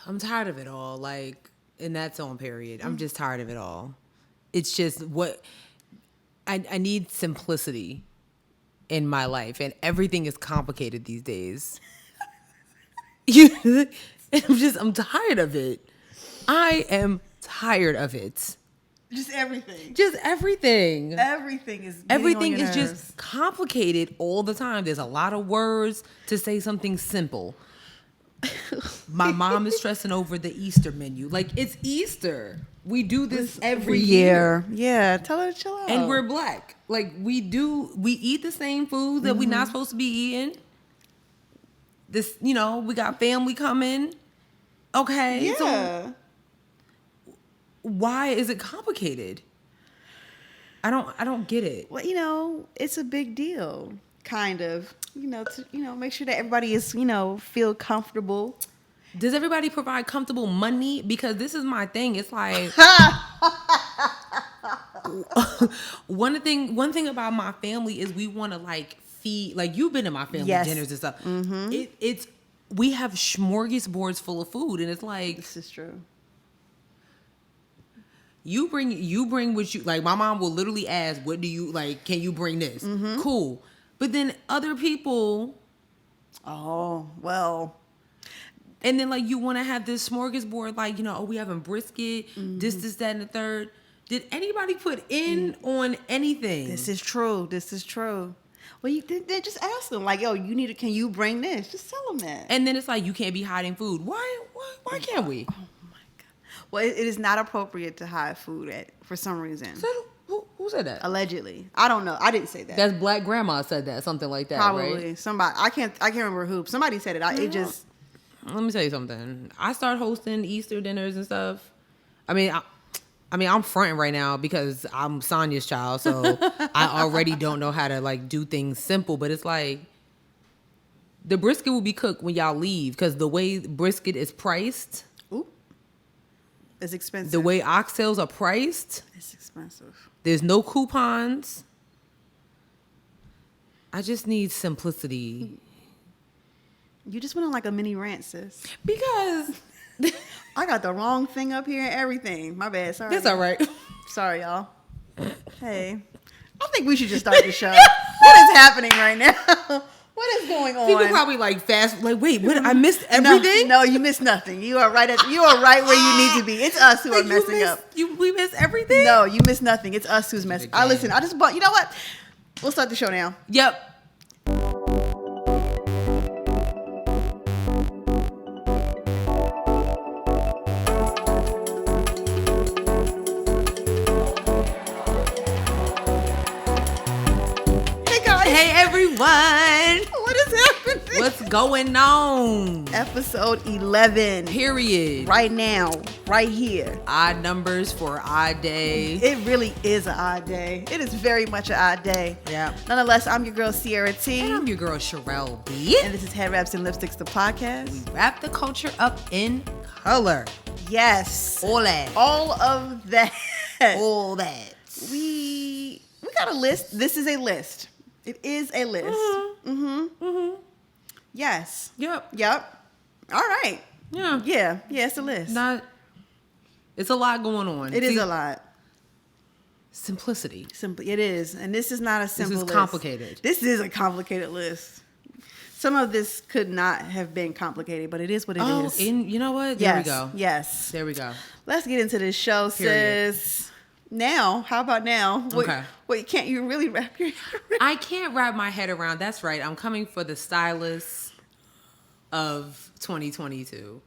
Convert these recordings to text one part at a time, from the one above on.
I'm tired of it all. Like, and that's on period. I'm just tired of it all. It's just what I need simplicity in my life, and everything is complicated these days. I'm tired of it. I am tired of it. Just everything. Just everything. Everything is just complicated all the time. There's a lot of words to say something simple. My mom is stressing over the Easter menu. Like, it's Easter. We do this every year. Yeah, tell her to chill out. And we're black. Like, we eat the same food that we're not supposed to be eating. This, we got family coming. Okay. Yeah. So why is it complicated? I don't get it. Well, it's a big deal, kind of. To make sure that everybody is, feel comfortable. Does everybody provide comfortable money? Because this is my thing. It's like one thing about my family is we want to like feed. Like, you've been to my family dinners and stuff. Mm-hmm. We have smorgasbords full of food, and it's like, this is true. You bring what you like. My mom will literally ask, "What do you like? Can you bring this?" Mm-hmm. Cool. But then other people, oh well, and then like you want to have this smorgasbord, like we having brisket, this, that, and the third. Did anybody put in on anything? This is true. Well, then just ask them, like, yo, can you bring this? Just tell them that. And then it's like, you can't be hiding food. Why can't we? Oh my God. Well, it is not appropriate to hide food for some reason. So who said that? Allegedly. I don't know. I didn't say that. That's Black grandma said that, something like that. Probably. Right? Somebody. I can't remember who. Somebody said it. Let me tell you something. I start hosting Easter dinners and stuff. I mean, I'm fronting right now because I'm Sonya's child, so I already don't know how to like do things simple. But it's like the brisket will be cooked when y'all leave, because the way brisket is priced, it's expensive. The way oxtails are priced, it's expensive. There's no coupons. I just need simplicity. You just went on like a mini rant, sis. Because I got the wrong thing up here and everything. My bad. Sorry. That's all right. Sorry, y'all. Hey, I think we should just start the show. What is happening right now? What is going on? People probably like wait, what? I missed everything? No, you missed nothing. You are right where you need to be. It's us who are messing up. We missed everything? No, you missed nothing. It's us who's messing up. Listen, you know what? We'll start the show now. Yep. Hey everyone! What is happening? What's going on? Episode 11. Period. Right now. Right here. Odd numbers for odd day. It really is an odd day. It is very much an odd day. Yeah. Nonetheless, I'm your girl Sierra T. And I'm your girl Sherelle B. And this is Headwraps and Lipsticks, the podcast. We wrap the culture up in color. Yes. All that. All of that. All that. We got a list. This is a list. It is a list. Yes. Yep. All right. Yeah. It's a list. It's a lot going on. It is a lot. Simplicity. It is. And this is not a simple list. This is complicated. This is a complicated list. Some of this could not have been complicated, but it is what it is. And you know what? There we go. Yes. There we go. Let's get into this show, sis. Now, how about now? Okay. Wait, can't you really wrap your head around? I can't wrap my head around. That's right. I'm coming for the stylist of 2022.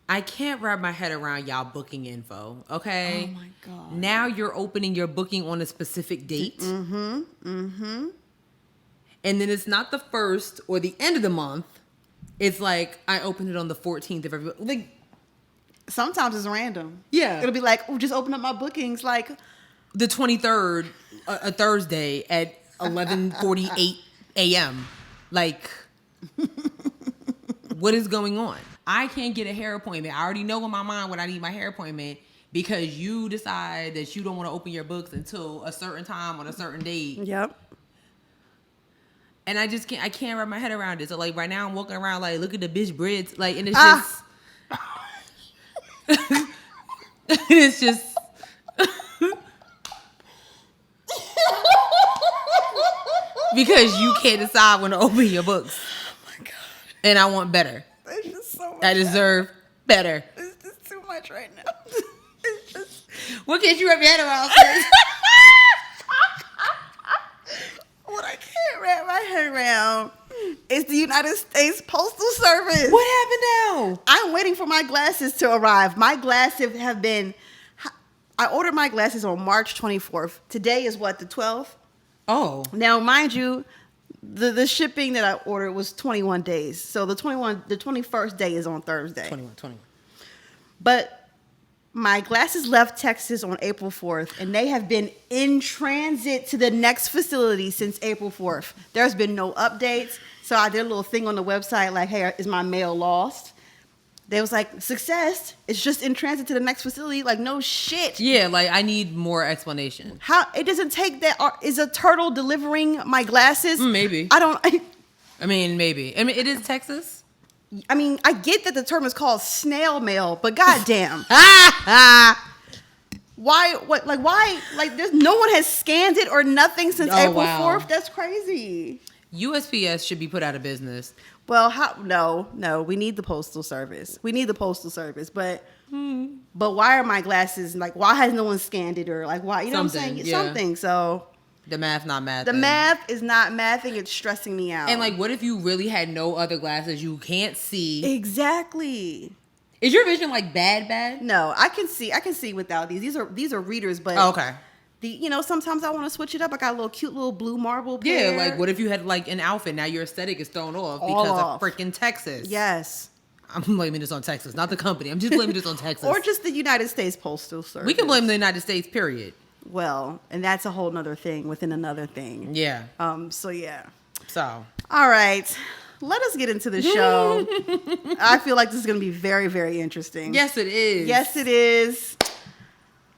I can't wrap my head around y'all booking info. Okay. Oh my God. Now you're opening your booking on a specific date. And then it's not the first or the end of the month. It's like I opened it on the 14th of every like. Sometimes it's random. Yeah. It'll be like, just open up my bookings like the 23rd, a Thursday at 11:48 a.m. Like, what is going on? I can't get a hair appointment. I already know in my mind when I need my hair appointment because you decide that you don't want to open your books until a certain time on a certain date. Yep. And I can't wrap my head around it. So like right now I'm walking around like, look at the bitch braids. Like, and it's just It's just. Because you can't decide when to open your books. Oh my God. And I want better. There's just so much. I deserve better. It's just too much right now. It's just. What can't you wrap your head around, sis? What I can't wrap my head around is the United States Postal Service. What happened now? I'm waiting for my glasses to arrive. My glasses have been. I ordered my glasses on March 24th. Today is what, the 12th? Oh. Now, mind you, the shipping that I ordered was 21 days. So the 21st day is on Thursday. 21. But my glasses left Texas on April 4th, and they have been in transit to the next facility since April 4th. There's been no updates. So I did a little thing on the website like, hey, is my mail lost? They was like, success. It's just in transit to the next facility. Like, no shit. Yeah, like I need more explanation. How it doesn't take that? Is a turtle delivering my glasses? Maybe. I mean, maybe. I mean, it is Texas. I mean, I get that the term is called snail mail, but goddamn, why? What? Like, why? Like, there's no one has scanned it or nothing since April 4th. That's crazy. USPS should be put out of business. Well, no, we need the postal service. But why are my glasses like? Why has no one scanned it or like why? You know what I'm saying? Yeah. Something. So the math not math. the math is not mathing. It's stressing me out. And like, what if you really had no other glasses? You can't see. Exactly. Is your vision like bad? No, I can see without these. These are readers, but okay. Sometimes I want to switch it up. I got a little cute little blue marble pair. Yeah, like what if you had like an outfit? Now your aesthetic is thrown off because of freaking Texas. Yes. I'm blaming this on Texas, not the company. I'm just blaming this on Texas. Or just the United States Postal Service. We can blame the United States, period. Well, and that's a whole nother thing within another thing. Yeah. So yeah. So. All right. Let us get into the show. I feel like this is going to be very, very interesting. Yes, it is. Yes, it is.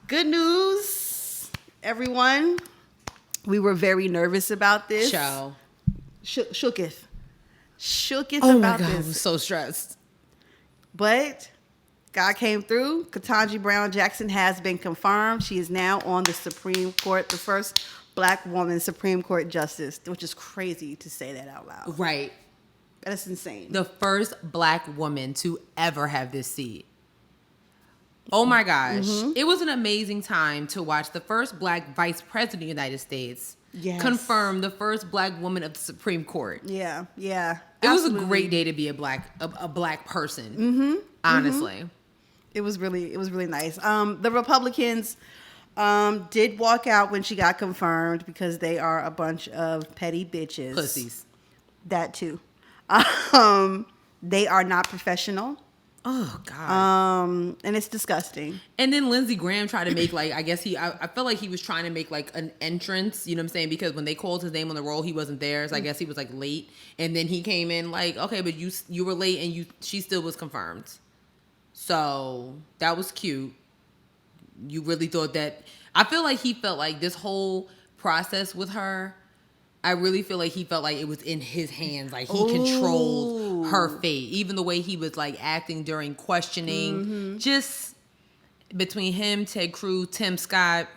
Good news, everyone. We were very nervous about this. Show. Shooketh oh about my God, this. I'm so stressed. But God came through. Ketanji Brown Jackson has been confirmed. She is now on the Supreme Court, the first Black woman Supreme Court justice, which is crazy to say that out loud. Right. That's insane. The first Black woman to ever have this seat. Oh my gosh. Mm-hmm. It was an amazing time to watch the first Black vice president of the United States confirm the first Black woman of the Supreme Court. Yeah. It was a great day to be a black person. Mm-hmm. Honestly. Mm-hmm. It was really nice. The Republicans did walk out when she got confirmed because they are a bunch of petty bitches. Pussies. That too. They are not professional. Oh God. And it's disgusting. And then Lindsey Graham tried to make like, I guess I felt like he was trying to make like an entrance, you know what I'm saying? Because when they called his name on the roll, he wasn't there. So I guess he was like late. And then he came in like, okay, but you were late and she still was confirmed. So that was cute. You really thought that, I feel like he felt like this whole process with her, I really feel like he felt like it was in his hands. Like he controlled her fate. Even the way he was like acting during questioning. Just between him, Ted Cruz, Tim Scott,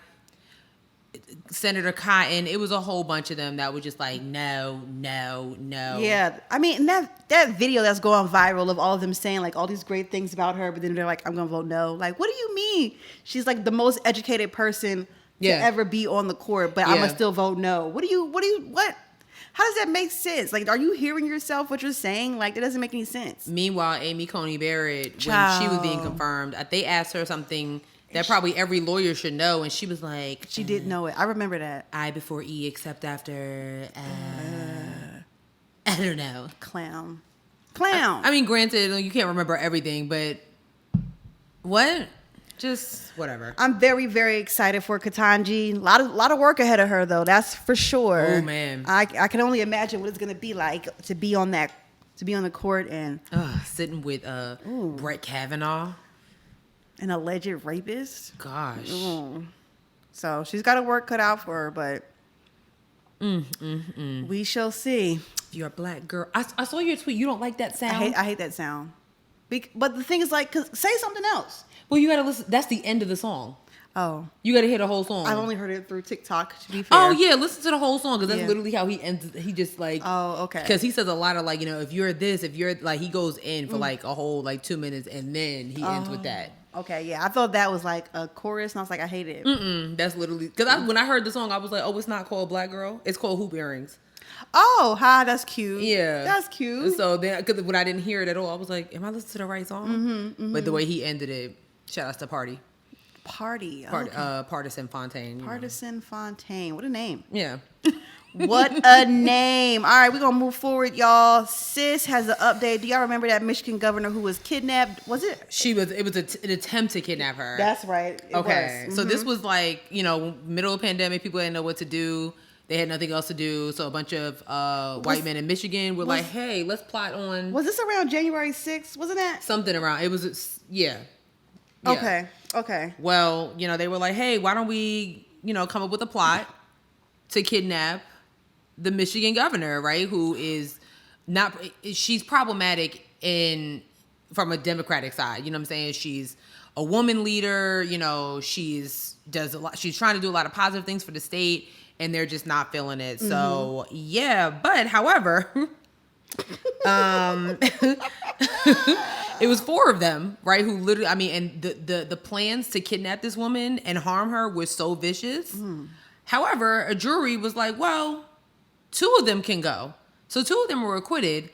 Senator Cotton, it was a whole bunch of them that were just like, no. Yeah. I mean, that video that's going viral of all of them saying like all these great things about her, but then they're like, I'm going to vote no. Like, what do you mean? She's like the most educated person to ever be on the court, but I'm gonna still vote no. What? How does that make sense? Like, are you hearing yourself what you're saying? Like, that doesn't make any sense. Meanwhile, Amy Coney Barrett, when she was being confirmed, they asked her something that probably every lawyer should know, and she was like, she didn't know it. I remember that. I before E, except after. I don't know. Clown. I mean, granted, you can't remember everything, but what? Just whatever. I'm very, very excited for Ketanji. A lot of work ahead of her, though. That's for sure. Oh man, I can only imagine what it's gonna be like to be on the court and sitting with Brett Kavanaugh, an alleged rapist. Gosh. So she's got a work cut out for her, but we shall see. You're a Black girl. I saw your tweet. You don't like that sound? I hate that sound. But the thing is, like, say something else. Well, you gotta listen. That's the end of the song. Oh. You gotta hear the whole song. I've only heard it through TikTok, to be fair. Oh, yeah, listen to the whole song, because that's literally how he ends. He just, like... Oh, okay. Because he says a lot of, like, you know, if you're this, if you're... Like, he goes in for, like, a whole, like, 2 minutes, and then he ends with that. Okay, yeah. I thought that was, like, a chorus, and I was like, I hate it. That's literally... Because when I heard the song, I was like, oh, it's not called Black Girl. It's called Hoop Earrings. Oh, hi, that's cute. Yeah. That's cute. And so then, because when I didn't hear it at all, I was like, am I listening to the right song? But the way he ended it, shout out to Party. Okay. Partisan Fontaine. Partisan Fontaine. What a name. Yeah. What a name. All right, we're going to move forward, y'all. Sis has an update. Do y'all remember that Michigan governor who was kidnapped? Was it? It was an attempt to kidnap her. That's right. Okay. So this was like, you know, middle of pandemic, people didn't know what to do. They had nothing else to do. So a bunch of white men in Michigan were like, hey, let's plot on. Was this around January 6th? Wasn't that? Something around. It was, yeah. Okay. Well, you know, they were like, hey, why don't we, you know, come up with a plot to kidnap the Michigan governor, right? Who is she's problematic from a Democratic side. You know what I'm saying? She's a woman leader, you know, she's trying to do a lot of positive things for the state, and they're just not feeling it. So yeah, but however, it was 4 of them, right? Who literally, I mean, and the plans to kidnap this woman and harm her were so vicious. However, a jury was like, well, 2 of them can go. So 2 of them were acquitted.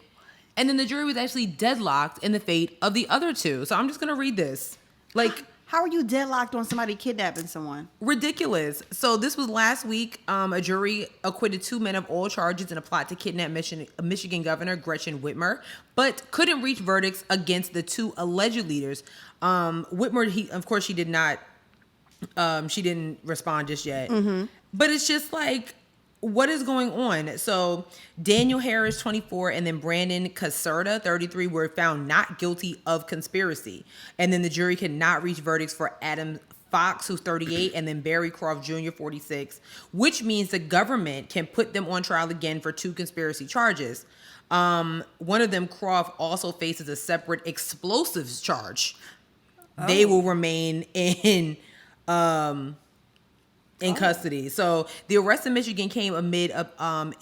And then the jury was actually deadlocked in the fate of the other 2. So I'm just going to read this. Like, how are you deadlocked on somebody kidnapping someone? Ridiculous. So this was last week. A jury acquitted 2 men of all charges in a plot to kidnap Michigan Governor Gretchen Whitmer, but couldn't reach verdicts against the 2 alleged leaders. Whitmer, of course, she did not. She didn't respond just yet. But it's just like, what is going on? So Daniel Harris, 24, and then Brandon Caserta, 33, were found not guilty of conspiracy. And then the jury could not reach verdicts for Adam Fox, who's 38, and then Barry Croft Jr., 46, which means the government can put them on trial again for 2 conspiracy charges. One of them, Croft, also faces a separate explosives charge. They will remain in custody. So the arrest in Michigan came amid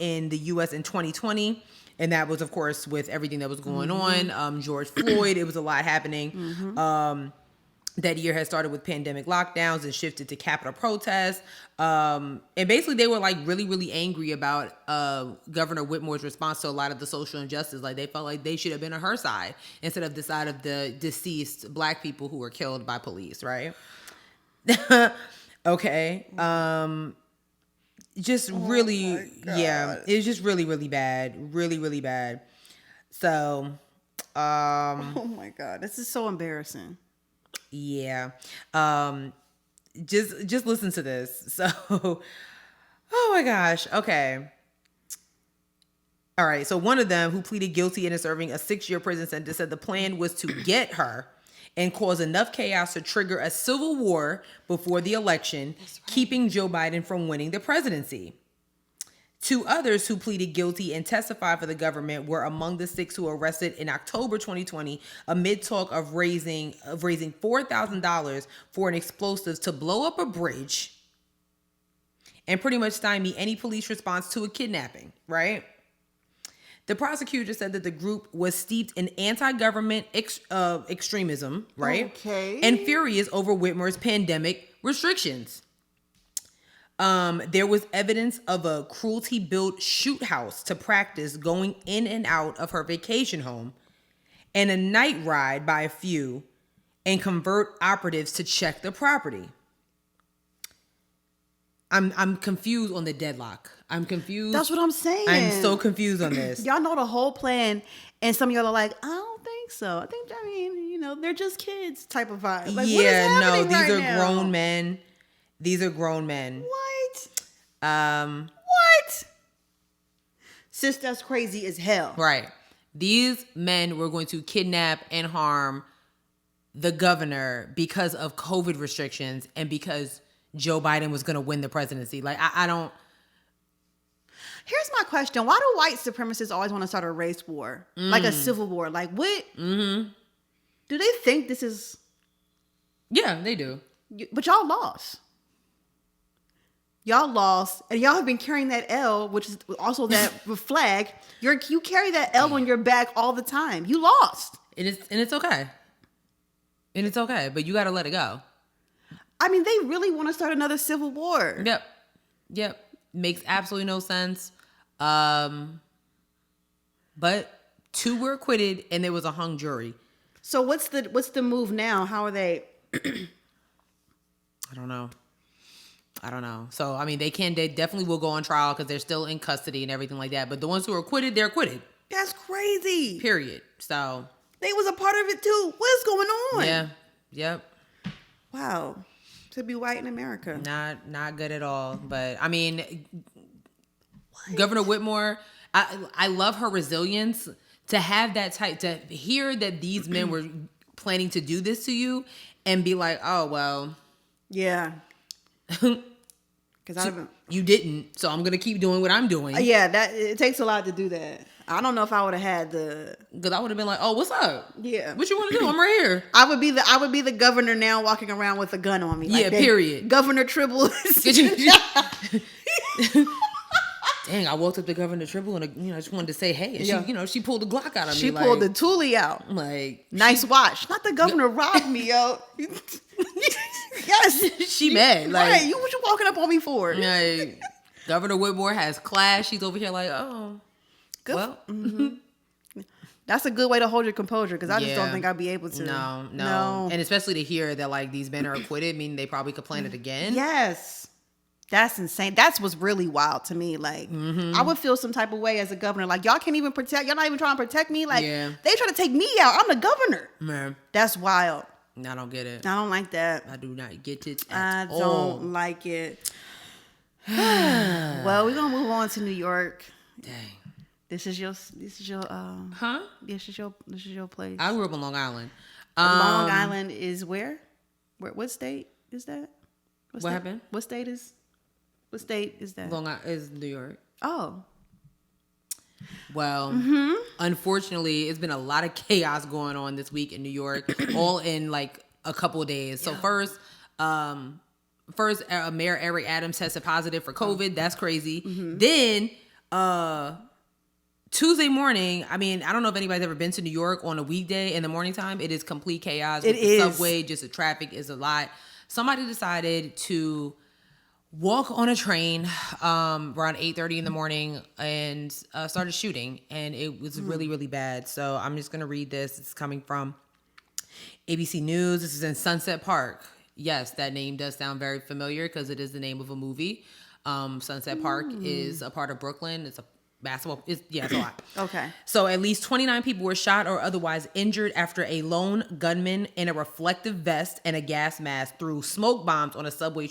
in the U.S. in 2020. And that was, of course, with everything that was going on. George Floyd, it was a lot happening. That year had started with pandemic lockdowns and shifted to Capitol protests. And basically they were like really, really angry about Governor Whitmer's response to a lot of the social injustice. Like they felt like they should have been on her side instead of the side of the deceased Black people who were killed by police, right? Okay. Just really, yeah, it was just really, really bad. Really, really bad. So, oh my God, this is so embarrassing. Yeah. Just listen to this. So, oh my gosh. Okay. All right. So one of them who pleaded guilty and is serving a 6-year prison sentence said the plan was to get her and cause enough chaos to trigger a civil war before the election, keeping Joe Biden from winning the presidency. 2 others who pleaded guilty and testified for the government were among the 6 who were arrested in October 2020 amid talk of raising $4,000 for an explosive to blow up a bridge and pretty much stymie any police response to a kidnapping, right? The prosecutor said that the group was steeped in anti-government extremism, right? Okay. And furious over Whitmer's pandemic restrictions. There was evidence of a cruelty-built shoot house to practice going in and out of her vacation home and a night ride by a few and convert operatives to check the property. I'm confused on the deadlock. I'm confused. That's what I'm saying. I'm so confused on this. Y'all know the whole plan, and some of y'all are like, I don't think so. They're just kids type of vibe. Like, yeah, no, these are grown men. These are grown men. What? What? Sis, that's crazy as hell. Right. These men were going to kidnap and harm the governor because of COVID restrictions and because Joe Biden was going to win the presidency. Like, I don't. Here's my question. Why do white supremacists always want to start a race war? Like a civil war? Like, what? Do they think this is... Yeah, they do. But y'all lost. Y'all lost, and y'all have been carrying that L, which is also that flag. You carry that L on your back all the time. You lost. And it's okay. And it's okay, but you got to let it go. I mean, they really want to start another civil war. Yep. Makes absolutely no sense. But 2 were acquitted, and there was a hung jury. So what's the move now? How are they? I don't know. So, I mean, they definitely will go on trial because they're still in custody and everything like that. But the ones who are acquitted, they're acquitted. That's crazy. Period. So. They was a part of it too. What's going on? Yeah. Yep. Wow. To be white in America. Not good at all. But, I mean, Governor Whitmore, I love her resilience to have that type, to hear that these men were planning to do this to you and be like, oh, well. Yeah. Because you didn't, so I'm gonna keep doing what I'm doing. Yeah, it takes a lot to do that. I don't know if I would have had because I would have been like, oh, what's up? Yeah, what you want to do? I'm right here. I would be the governor now, walking around with a gun on me. Like period. Governor Tribble. Dang, I walked up to Governor Tribble and I just wanted to say hey. And she pulled the Glock out of me. She pulled the toolie out. Like, nice watch. Not the governor robbed me, yo. Yes, she mad. Like, right, what you walking up on me for? Like, Governor Whitmore has class. She's over here like, oh, good. Well, that's a good way to hold your composure because I just don't think I'd be able to. No, and especially to hear that like these men are acquitted, meaning they probably could plan it again. Yes. That's insane. That's what's really wild to me. Like, I would feel some type of way as a governor. Like, y'all can't even protect. Y'all not even trying to protect me. Like, they try to take me out. I'm the governor. Man, that's wild. I don't get it. I don't like that. I do not get it at all. I don't like it. Well, we're gonna move on to New York. Dang. This is your huh? This is your place. I grew up in Long Island. Long Island is where? What state is that? What happened? What state is that? Long Island is New York. Oh. Well, unfortunately, it's been a lot of chaos going on this week in New York, all in like a couple of days. So first, Mayor Eric Adams tested positive for COVID. That's crazy. Then, Tuesday morning, I mean, I don't know if anybody's ever been to New York on a weekday in the morning time. It is complete chaos. It is. The subway, just the traffic is a lot. Somebody decided to walk on a train around 8:30 in the morning and started shooting, and it was really, really bad. So I'm just going to read this. It's coming from ABC News. This is in Sunset Park. Yes, that name does sound very familiar because it is the name of a movie. Sunset Park is a part of Brooklyn. It's a basketball. It's a lot. Okay. So at least 29 people were shot or otherwise injured after a lone gunman in a reflective vest and a gas mask threw smoke bombs on a subway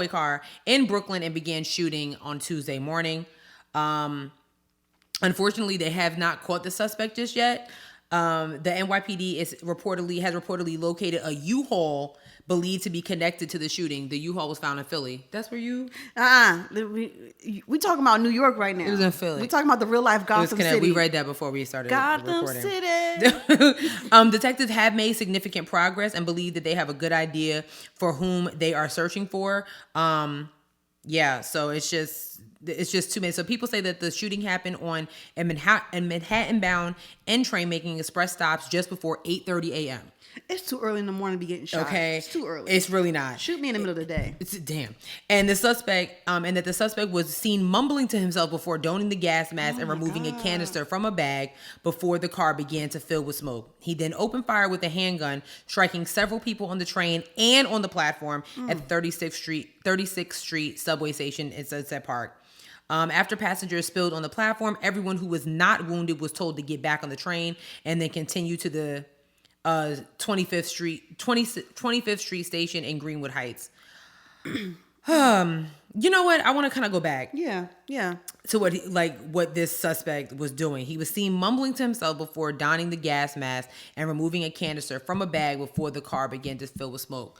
car in Brooklyn and began shooting on Tuesday morning. Unfortunately, they have not caught the suspect just yet. The NYPD has reportedly located a U-Haul believed to be connected to the shooting. The U-Haul was found in Philly. That's where you... We talking about New York right now. It was in Philly. We talking about the real life Gotham City. We read that before we started Gotham recording. City. Detectives have made significant progress and believe that they have a good idea for whom they are searching for. So it's just too many. So people say that the shooting happened on a Manhattan-bound N train making express stops just before 8:30 a.m. It's too early in the morning to be getting shot. Okay, it's too early. It's really not. Shoot me in the middle of the day. It's damn. And the suspect, was seen mumbling to himself before donning the gas mask and removing a canister from a bag before the car began to fill with smoke. He then opened fire with a handgun, striking several people on the train and on the platform at the 36th Street subway station in Sunset Park. After passengers spilled on the platform, everyone who was not wounded was told to get back on the train and then continue to the 25th Street station in Greenwood Heights. You know what? I want to kind of go back. Yeah. To what this suspect was doing. He was seen mumbling to himself before donning the gas mask and removing a canister from a bag before the car began to fill with smoke.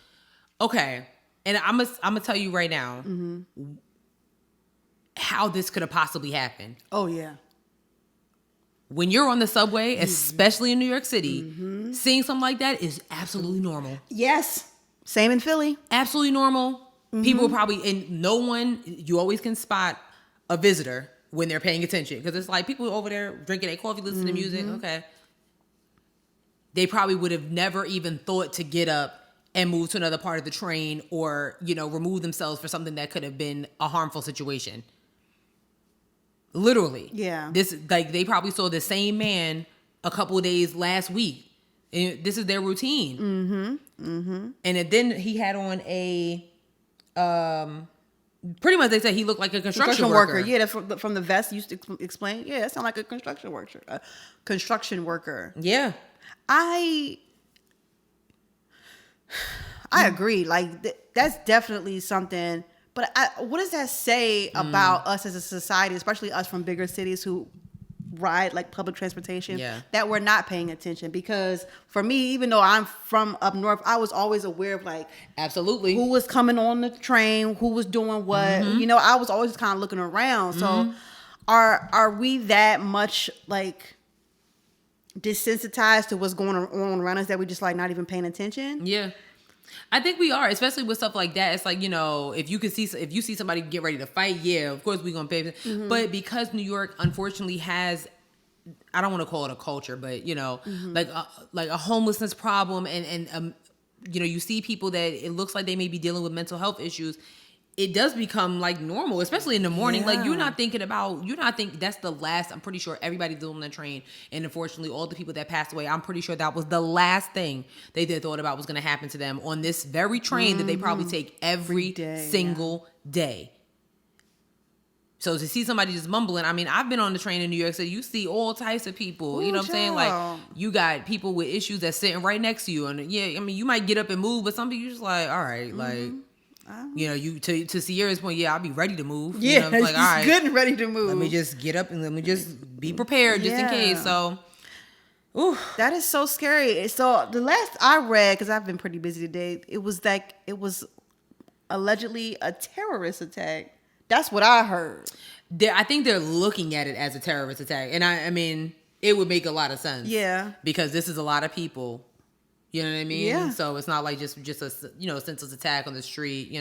Okay. And I'm gonna tell you right now how this could have possibly happened. Oh yeah. When you're on the subway, especially in New York City, seeing something like that is absolutely normal. Yes. Same in Philly. Absolutely normal. People probably, and no one, you always can spot a visitor when they're paying attention. Because it's like people over there drinking their coffee, listening to music. Okay. They probably would have never even thought to get up and move to another part of the train or, remove themselves for something that could have been a harmful situation. Literally. Yeah. They probably saw the same man a couple of days last week. And this is their routine. And then he had on a, pretty much they said he looked like a construction worker. Yeah, that's from the vest you used to explain. Yeah, that sounds like a construction worker. Yeah. I agree. Like that's definitely something. But what does that say about us as a society, especially us from bigger cities who ride like public transportation, that we're not paying attention? Because for me, even though I'm from up north, I was always aware of like absolutely who was coming on the train, who was doing what. I was always kind of looking around. So are we that much like desensitized to what's going on around us that we just like not even paying attention? Yeah. I think we are, especially with stuff like that. It's like, if you see somebody get ready to fight, yeah, of course we're going to pay. But because New York, unfortunately, has, I don't want to call it a culture, but, like a homelessness problem. And you see people that it looks like they may be dealing with mental health issues. It does become like normal, especially in the morning. Like you're not thinking that's the last, I'm pretty sure everybody's on the train. And unfortunately, all the people that passed away, I'm pretty sure that was the last thing they thought about was going to happen to them on this very train that they probably take every single day. So to see somebody just mumbling, I mean, I've been on the train in New York, so you see all types of people. You know what I'm saying? Like you got people with issues that's sitting right next to you. And yeah, I mean, you might get up and move, but some people you're just like, all right, like, you to Sierra's point, I'll be ready to move. Yeah, it's like, all right, good and ready to move. Let me just get up and let me just be prepared just in case. So, that is so scary. So the last I read, because I've been pretty busy today, it was allegedly a terrorist attack. That's what I heard. I think they're looking at it as a terrorist attack, and I mean, it would make a lot of sense. Yeah, because this is a lot of people. You know what I mean? Yeah. So it's not like just a senseless attack on the street,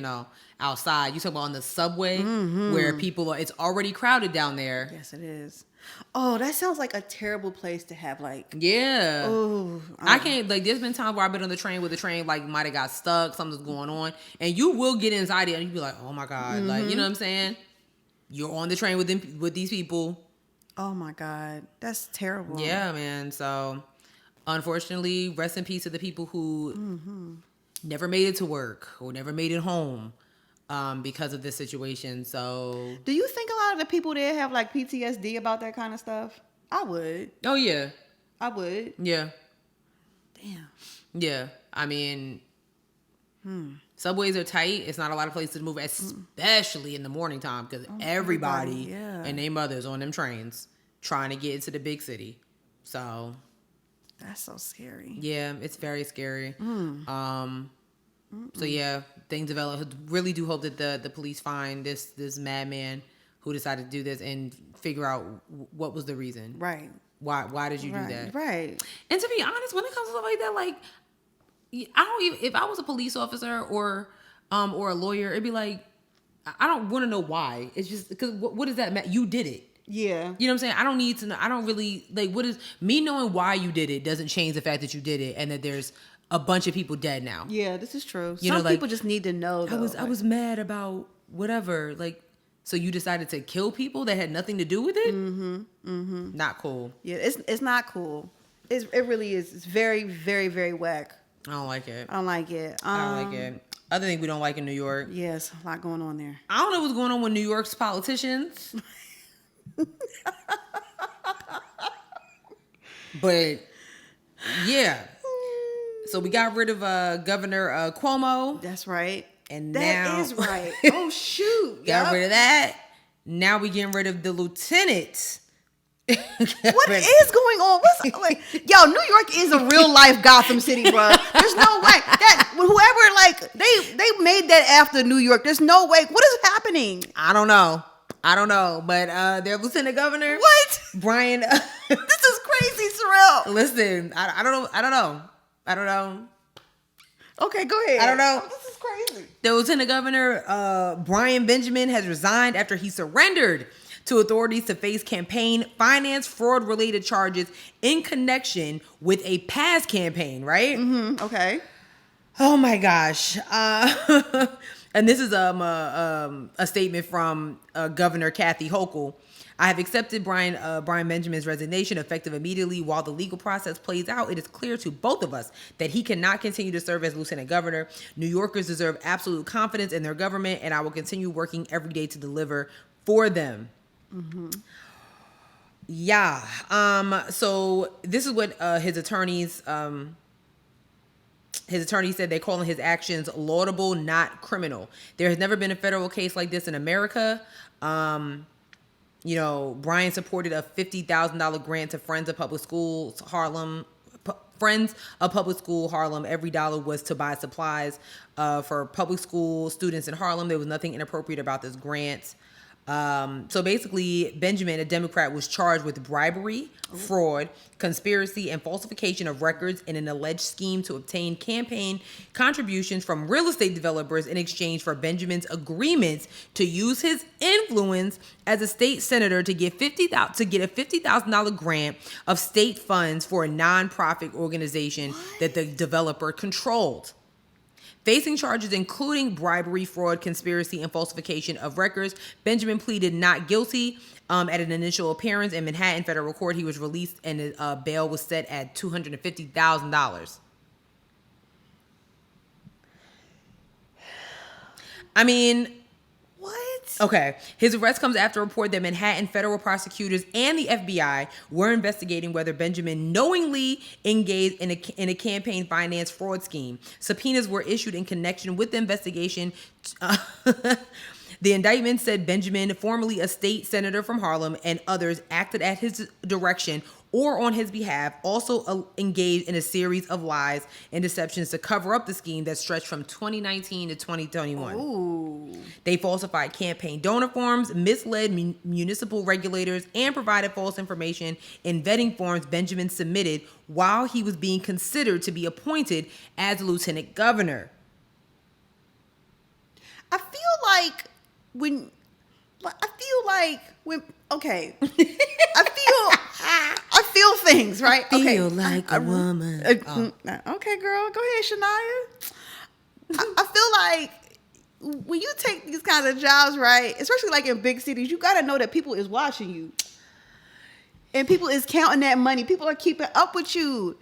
outside. You talk about on the subway where people it's already crowded down there. Yes, it is. Oh, that sounds like a terrible place to have like. Yeah. Oh, I can't there's been times where I've been on the train where the train might have got stuck, something's going on, and you will get anxiety and you be like, oh my God, like you know what I'm saying? You're on the train with these people. Oh my God, that's terrible. Yeah, man. So. Unfortunately, rest in peace to the people who never made it to work or never made it home because of this situation. So, do you think a lot of the people there have like PTSD about that kind of stuff? I would. Oh yeah, I would. Yeah. Damn. Yeah, I mean, subways are tight. It's not a lot of places to move, especially in the morning time because everybody and their mothers on them trains trying to get into the big city. So. That's so scary. Yeah, it's very scary. So yeah, things develop. Really do hope that the police find this madman who decided to do this and figure out what was the reason. Right. Why did you do that? Right. And to be honest, when it comes to stuff like that, like I don't even if I was a police officer or a lawyer, it'd be like I don't want to know why. It's just because what does that matter? You did it. Yeah. You know what I'm saying? I don't need to know. I don't really, what is, me knowing why you did it doesn't change the fact that you did it and that there's a bunch of people dead now. Yeah, this is true. Some people just need to know, though. I was mad about whatever. So you decided to kill people that had nothing to do with it? Not cool. Yeah, it's not cool. It really is. It's very, very, very whack. I don't like it. I don't like it. Other thing we don't like in New York. Yes, a lot going on there. I don't know what's going on with New York's politicians. But yeah, so we got rid of Governor Cuomo. That's right. And that is right. Oh shoot! Got rid of that. Now we getting rid of the lieutenant. What is going on? Yo, New York is a real life Gotham City, bro. There's no way that whoever they made that after New York. There's no way. What is happening? I don't know. I don't know, but their lieutenant governor. What? Brian. This is crazy, Sorrel. Listen, I don't know. Okay, go ahead. I don't know. Oh, this is crazy. The lieutenant governor, Brian Benjamin, has resigned after he surrendered to authorities to face campaign finance fraud related charges in connection with a past campaign, right? Mm-hmm. Okay. Oh my gosh. And this is a statement from Governor Kathy Hochul. I have accepted Brian Benjamin's resignation effective immediately. While the legal process plays out, it is clear to both of us that he cannot continue to serve as lieutenant governor. New Yorkers deserve absolute confidence in their government, and I will continue working every day to deliver for them. Mm-hmm. Yeah. So this is what his attorneys said. They're calling his actions laudable, not criminal. There has never been a federal case like this in America. You know, Brian supported a $50,000 grant to Friends of Public Schools Harlem. Friends of Public School Harlem. Every dollar was to buy supplies for public school students in Harlem. There was nothing inappropriate about this grant. So basically, Benjamin, a Democrat, was charged with bribery, fraud, conspiracy, and falsification of records in an alleged scheme to obtain campaign contributions from real estate developers in exchange for Benjamin's agreements to use his influence as a state senator to get a $50,000 grant of state funds for a nonprofit organization that the developer controlled. Facing charges including bribery, fraud, conspiracy, and falsification of records, Benjamin pleaded not guilty at an initial appearance in Manhattan federal court. He was released and his bail was set at $250,000. I mean... What? Okay. His arrest comes after a report that Manhattan federal prosecutors and the FBI were investigating whether Benjamin knowingly engaged in a campaign finance fraud scheme. Subpoenas were issued in connection with the investigation. The indictment said Benjamin, formerly a state senator from Harlem, and others acted at his direction or on his behalf, also engaged in a series of lies and deceptions to cover up the scheme that stretched from 2019 to 2021. Ooh. They falsified campaign donor forms, misled municipal regulators, and provided false information in vetting forms Benjamin submitted while he was being considered to be appointed as lieutenant governor. I feel like when I feel things, right? I feel like a woman. Okay, girl, go ahead, Shania. I feel like when you take these kinds of jobs, right, especially like in big cities, you got to know that people is watching you. And people is counting that money. People are keeping up with you.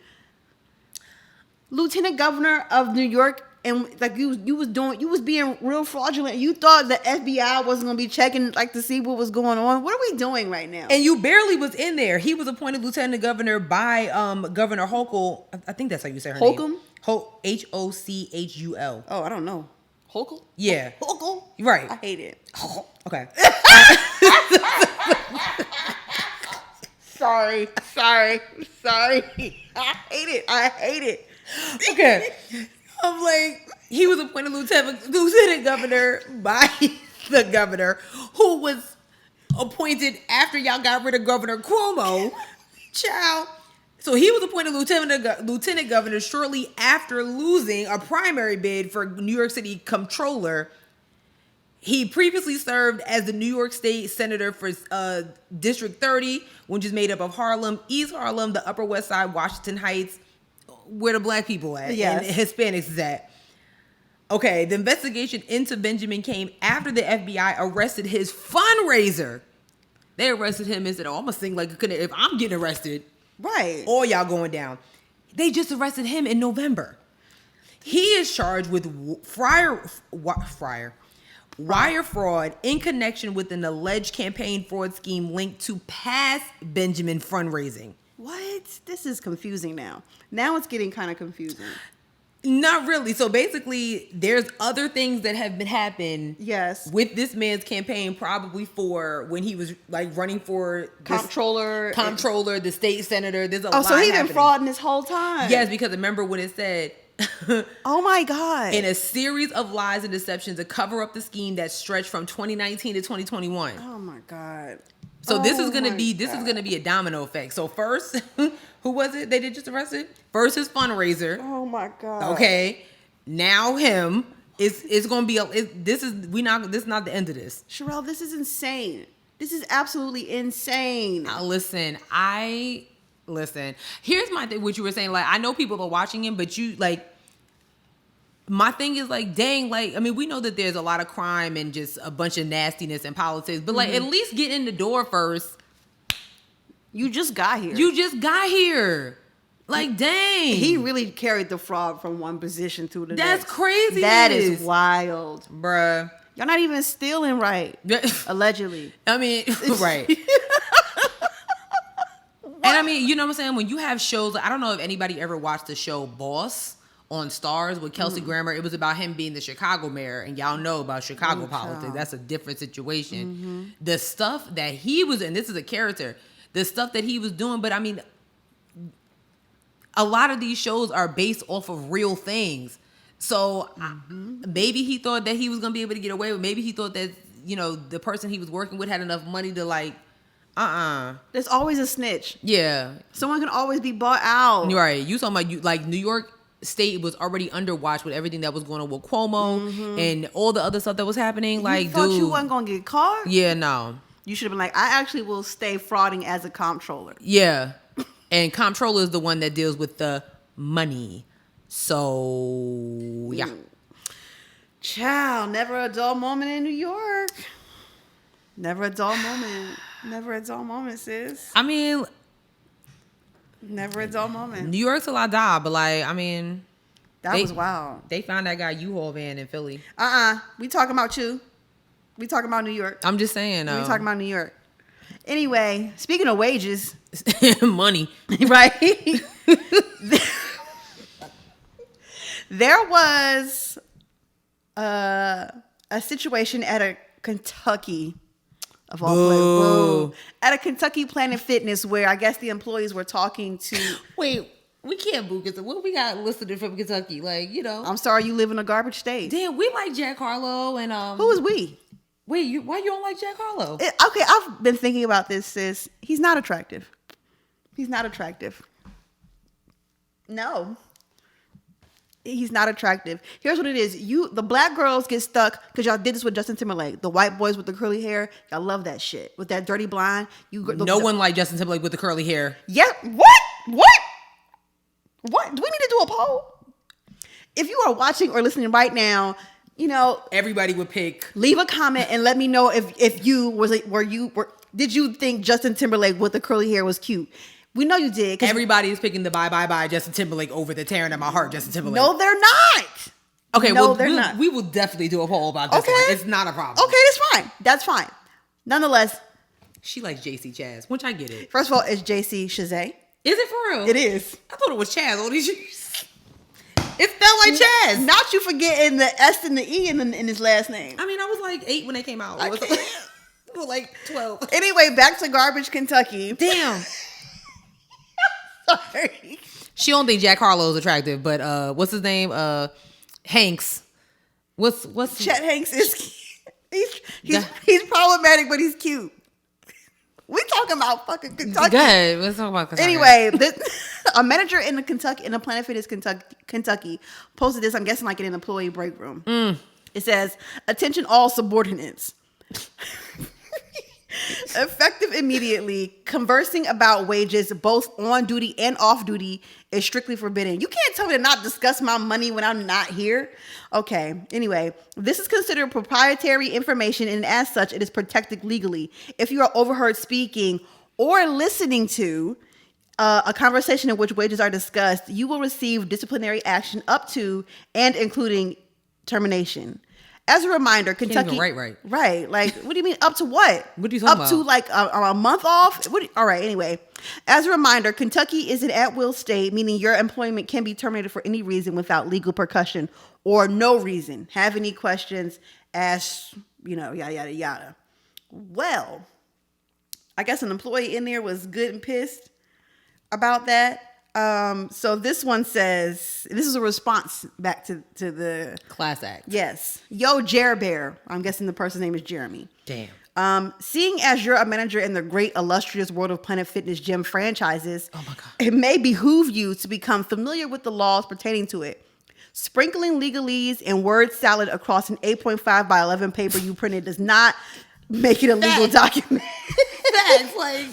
Lieutenant Governor of New York, and like you was being real fraudulent. You thought the FBI wasn't gonna be checking like to see what was going on. What are we doing right now? And you barely was in there. He was appointed lieutenant governor by Governor Hochul. I think that's how you say her Holcomb? name. Hochul. Oh, I don't know. Hochul? Yeah. Hochul? Right. I hate it. Okay. Sorry. I hate it. Okay. I'm like, he was appointed lieutenant governor by the governor, who was appointed after y'all got rid of Governor Cuomo. Child. So he was appointed lieutenant governor shortly after losing a primary bid for New York City comptroller. He previously served as the New York State Senator for District 30, which is made up of Harlem, East Harlem, the Upper West Side, Washington Heights, where the black people at, yes, and Hispanics is at. Okay, the investigation into Benjamin came after the FBI arrested his fundraiser. They arrested him and said, "Oh, I'm gonna sing like if I'm getting arrested, right? Or y'all going down." They just arrested him in November. He is charged with wire fraud in connection with an alleged campaign fraud scheme linked to past Benjamin fundraising. What? This is confusing now. Now it's getting kind of confusing. Not really. So basically, there's other things that have been happening. Yes. With this man's campaign, probably for when he was like running for comptroller, the state senator. There's a lot. So he's happening. been frauding this whole time. Yes, because remember when it said Oh my God. In a series of lies and deceptions to cover up the scheme that stretched from 2019 to 2021. Oh my God. So this is gonna be a domino effect. So first, who was it they did just arrested? First his fundraiser. Oh my God. Okay. Now him. It's gonna be this is not the end of this. Sherelle, this is insane. This is absolutely insane. Listen. Here's my thing. What you were saying, like, I know people are watching him, but you like. My thing is like, dang, like, I mean, we know that there's a lot of crime and just a bunch of nastiness in politics, but like, at least get in the door first. You just got here. Like, dang. He really carried the fraud from one position to the next. That's crazy. That is wild. Bruh. Y'all not even stealing right. Allegedly. I mean, right. And I mean, you know what I'm saying? When you have shows, I don't know if anybody ever watched the show Boss on Stars with Kelsey Grammer. It was about him being the Chicago mayor, and y'all know about Chicago politics. That's a different situation. The stuff that he was in, this is a character, the stuff that he was doing, but I mean, a lot of these shows are based off of real things. So maybe he thought that he was going to be able to get away with, maybe he thought that, you know, the person he was working with had enough money to like, There's always a snitch. Yeah. Someone can always be bought out. You're right. You talking about, like, New York State was already underwatched with everything that was going on with Cuomo and all the other stuff that was happening. Like, you thought you wasn't going to get caught? Yeah, no. You should have been like, I actually will stay frauding as a comptroller. Yeah. And comptroller is the one that deals with the money. So, yeah. Child, never a dull moment in New York. Never a dull moment. Never a dull moment, sis. I mean, never a dull moment. New York's a la da, but like, I mean, that was wild. They found that guy U-Haul van in Philly. We talking about you. We talking about New York. I'm just saying. We talking about New York. Anyway, speaking of wages. Money. Right? There was a situation at a Kentucky, of all places, at a Kentucky Planet Fitness where I guess the employees were talking to. Wait, we can't boo Kentucky. What we got listed from Kentucky? Like, you know. I'm sorry you live in a garbage state. Damn, we like Jack Harlow and Who is we? Wait, why you don't like Jack Harlow? Okay, I've been thinking about this, sis. He's not attractive. He's not attractive. No. He's not attractive. Here's what it is. The black girls get stuck because y'all did this with Justin Timberlake. The white boys with the curly hair. Y'all love that shit. With that dirty blonde. No one like Justin Timberlake with the curly hair. Yeah. What? Do we need to do a poll? If you are watching or listening right now, you know, everybody would pick. Leave a comment and let me know if you did you think Justin Timberlake with the curly hair was cute? We know you did. Everybody is picking the bye Justin Timberlake over the tearing at my heart Justin Timberlake. No, they're not. Okay, no, well, they're not. We will definitely do a poll about this one. It's not a problem. Okay, that's fine. That's fine. Nonetheless, she likes JC Chaz, which I get it. First of all, it's JC Chazé. Is it for real? It is. I thought it was Chaz all these years. It felt like Chaz. Not you forgetting the S and the E in his last name. I mean, I was like 8 when they came out. I was like 12. Anyway, back to Garbage, Kentucky. Damn. Sorry. She don't think Jack Harlow is attractive, but what's his name? Hanks. What's Chet Hanks is cute. He's problematic, but he's cute. We talking about fucking Kentucky. Good. Let's talk about Kentucky. Anyway, a manager in the Planet Fitness Kentucky posted this. I'm guessing like in an employee break room. It says, "Attention, all subordinates." Effective immediately, conversing about wages both on duty and off duty is strictly forbidden. You can't tell me to not discuss my money when I'm not here. Okay, anyway, this is considered proprietary information and as such, it is protected legally. If you are overheard speaking or listening to a conversation in which wages are discussed, you will receive disciplinary action up to and including termination. As a reminder, Kentucky. Right. Like, what do you mean up to what? What are you talking about? Up to like a month off? All right. Anyway, as a reminder, Kentucky is an at-will state, meaning your employment can be terminated for any reason without legal repercussion or no reason. Have any questions? Ask, yada, yada, yada. Well, I guess an employee in there was good and pissed about that. So this one says, this is a response back to the class act. Yes. Yo, Jer Bear. I'm guessing the person's name is Jeremy. Damn. Seeing as you're a manager in the great illustrious world of Planet Fitness gym franchises, oh my God, it may behoove you to become familiar with the laws pertaining to it. Sprinkling legalese and word salad across an 8.5 by 11 paper you printed does not make it a legal document. Facts, like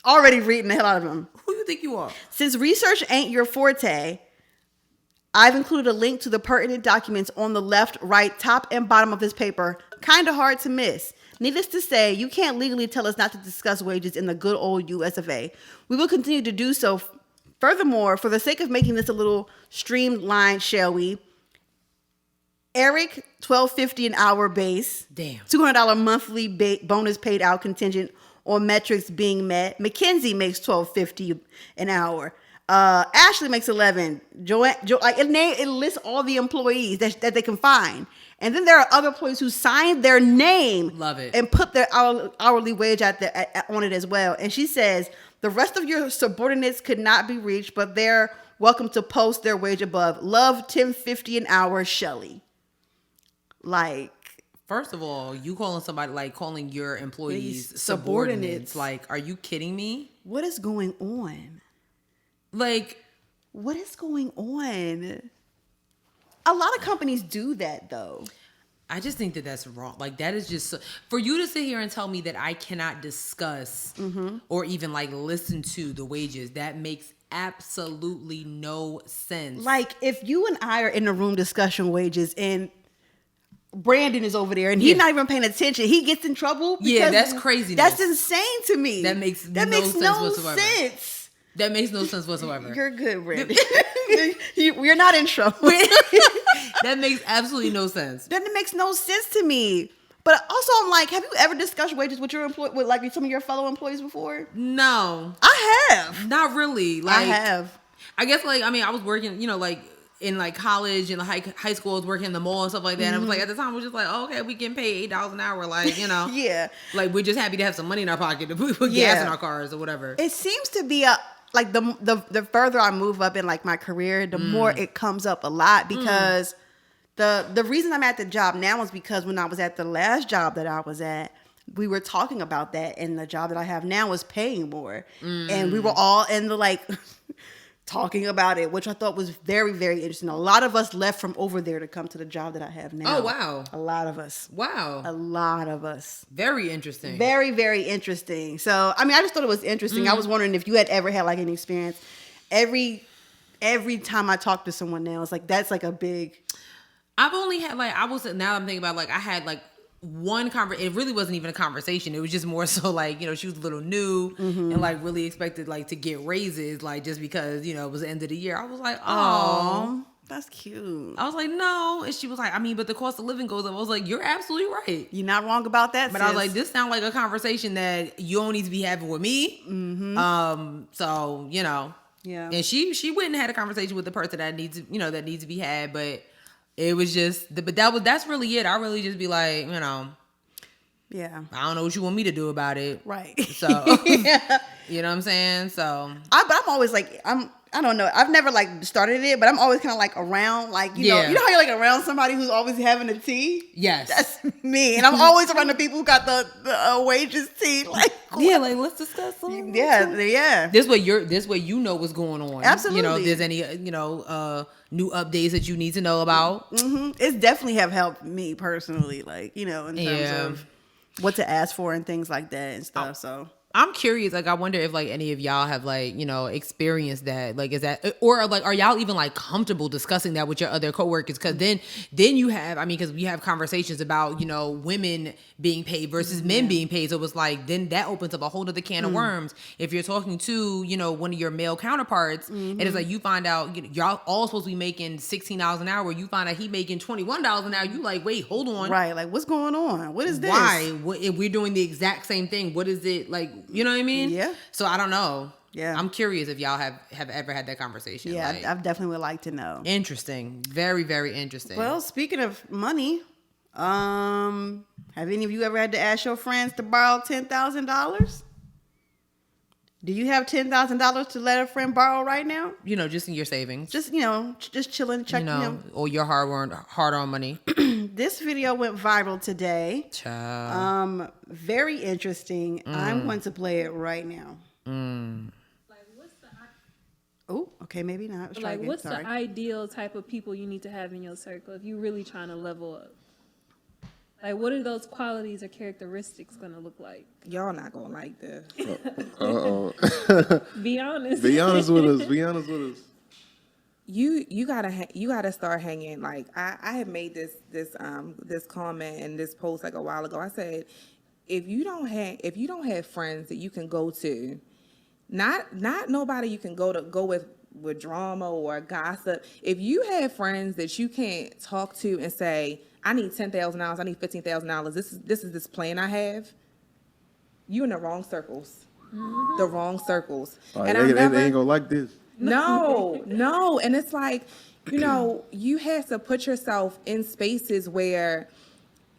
already reading the hell out of them. Who you think you are? Since research ain't your forte, I've included a link to the pertinent documents on the left, right, top, and bottom of this paper. Kind of hard to miss. Needless to say, you can't legally tell us not to discuss wages in the good old US of A. We will continue to do so. Furthermore, for the sake of making this a little streamlined, shall we? Eric, $12.50 an hour base. Damn. $200 monthly bonus paid out contingent on metrics being met. Mackenzie makes $12.50 an hour. Ashley makes $11. It lists all the employees that they can find. And then there are other employees who signed their name. Love it. And put their hourly wage on it as well. And she says, the rest of your subordinates could not be reached, but they're welcome to post their wage above. Love, $10.50 an hour, Shelly. Like, first of all, you calling your employees subordinates. Like, are you kidding me? What is going on? Like, what is going on? A lot of companies do that, though. I just think that that's wrong. Like, that is just for you to sit here and tell me that I cannot discuss or even like listen to the wages. That makes absolutely no sense. Like, if you and I are in a room discussing wages and Brandon is over there and he's not even paying attention, he gets in trouble. Yeah, that's crazy. That's insane to me. That makes no sense whatsoever. That makes no sense whatsoever. You're good, Brandon. We're not in trouble. That makes absolutely no sense. That makes no sense to me. But also, I'm like, have you ever discussed wages with your with like some of your fellow employees before? No, I have. Not really. Like, I have. I guess I was working, in like college and high school, I was working in the mall and stuff like that. And I was like, at the time, I was just like, oh, okay, we getting paid $8 an hour, like, yeah, like we're just happy to have some money in our pocket to put gas in our cars or whatever. It seems to be like the further I move up in like my career, the more it comes up a lot because the reason I'm at the job now is because when I was at the last job that I was at, we were talking about that, and the job that I have now is paying more, and we were all in the like talking about it, which I thought was very, very interesting. A lot of us left from over there to come to the job that I have now. Oh, wow. A lot of us. Wow. A lot of us. Very interesting. Very, very interesting. So, I mean, I just thought it was interesting. I was wondering if you had ever had like an experience. Every time I talk to someone now, it's like, that's like a big... I've only had now I'm thinking about I had one conversation. It really wasn't even a conversation. It was just more so she was a little new and really expected to get raises just because it was the end of the year. I was like, oh, that's cute. I was like, no, and she was like, I mean, but the cost of living goes up. I was like, you're absolutely right. You're not wrong about that. But sis. I was like, this sounds like a conversation that you don't need to be having with me. So yeah. And she went and had a conversation with the person that needs to be had, but. It was just, that's really it. I really just be like, yeah. I don't know what you want me to do about it. Right. So, yeah. You know what I'm saying? So. But I'm always I don't know. I've never started it, but I'm always kind of around, you know how you're around somebody who's always having a tea? Yes. That's me. And I'm always around the people who got the wages tea. Let's discuss something. Yeah. This way what's going on. Absolutely. If there's any, new updates that you need to know about. It's definitely have helped me personally, in terms of what to ask for and things like that and stuff. So I'm curious, I wonder if any of y'all have experienced that, is that, or are y'all even comfortable discussing that with your other coworkers? Cause then you have, because we have conversations about, women being paid versus men being paid. So it's then that opens up a whole other can of worms. If you're talking to, one of your male counterparts and it's you find out, y'all all supposed to be making $16 an hour. You find out he making $21 an hour. You wait, hold on. Right. What's going on? What is this? Why? If we're doing the exact same thing, what is it you know what I mean? Yeah. So I don't know. Yeah. I'm curious if y'all have ever had that conversation. Yeah, I definitely would like to know. Interesting. Very, very interesting. Well, speaking of money, have any of you ever had to ask your friends to borrow $10,000? Do you have $10,000 to let a friend borrow right now? You know, just in your savings. Just, just chilling, checking him. Or your hard-earned money. This video went viral today. Child. Very interesting. I'm going to play it right now. Oh, okay, maybe not. What's the ideal type of people you need to have in your circle if you're really trying to level up? Like, what are those qualities or characteristics going to look like? Y'all not going to like this. Be honest. Be honest with us. Be honest with us. You gotta start hanging. Like I had made this comment and this post like a while ago. I said, if you don't have friends that you can go to, not nobody you can go with drama or gossip. If you have friends that you can't talk to and say, I need $10,000, I need $15,000. This is this plan I have. You in the wrong circles. Mm-hmm. The wrong circles. And they ain't gonna like this. No. And it's like, you have to put yourself in spaces where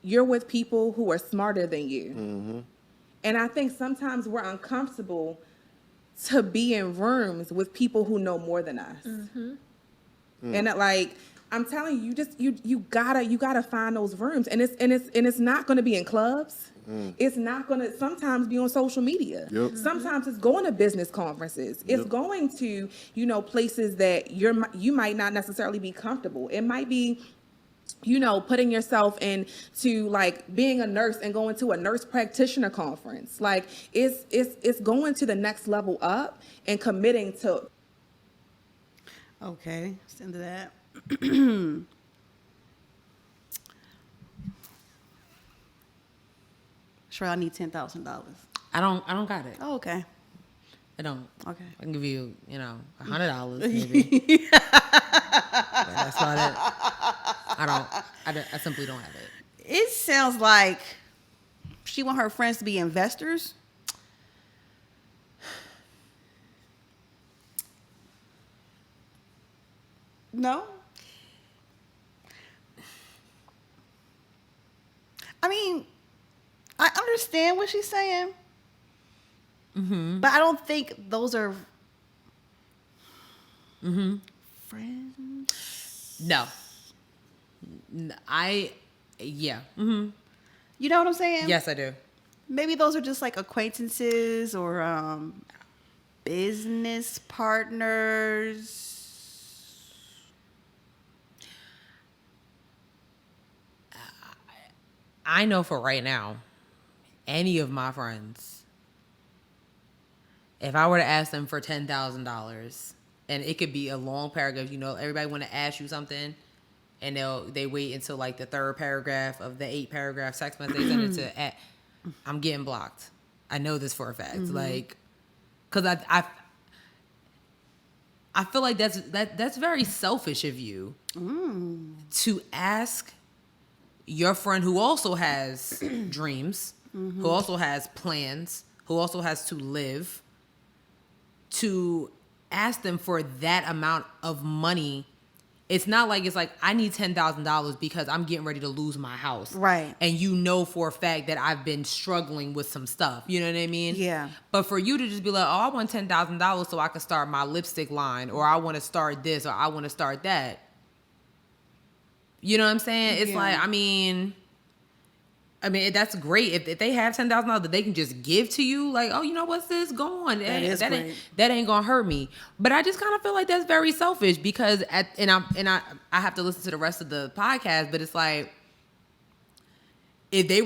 you're with people who are smarter than you. Mm-hmm. And I think sometimes we're uncomfortable to be in rooms with people who know more than us. Mm-hmm. And I'm telling you, you gotta find those rooms, and it's not gonna be in clubs. It's not gonna sometimes be on social media. Yep. Sometimes it's going to business conferences. It's going to places that you might not necessarily be comfortable. It might be putting yourself into being a nurse and going to a nurse practitioner conference. It's going to the next level up and committing to. Okay, let's end that. Sure, I need $10,000. I don't got it. Oh, okay. I don't. Okay. I can give you, $100 maybe. That's about it. I simply don't have it. It sounds like she want her friends to be investors. No? I mean, I understand what she's saying. Mm-hmm. But I don't think those are friends. No. Yeah. Mm-hmm. You know what I'm saying? Yes, I do. Maybe those are just acquaintances or business partners. I know for right now, any of my friends, if I were to ask them for $10,000, and it could be a long paragraph, everybody want to ask you something, and they wait until the third paragraph of the 8-paragraph text message they send it to. I'm getting blocked. I know this for a fact. Because I feel like that's very selfish of you to ask your friend who also has dreams, who also has plans, who also has to live, to ask them for that amount of money. It's not I need $10,000 because I'm getting ready to lose my house. Right. And for a fact that I've been struggling with some stuff. You know what I mean? Yeah. But for you to just be like, I want $10,000 so I can start my lipstick line, or I want to start this, or I want to start that. You know what I'm saying? It's that's great. If they have $10,000 that they can just give to you, what's this? Go on. That ain't gonna hurt me. But I just kind of feel like that's very selfish because I have to listen to the rest of the podcast. But it's if they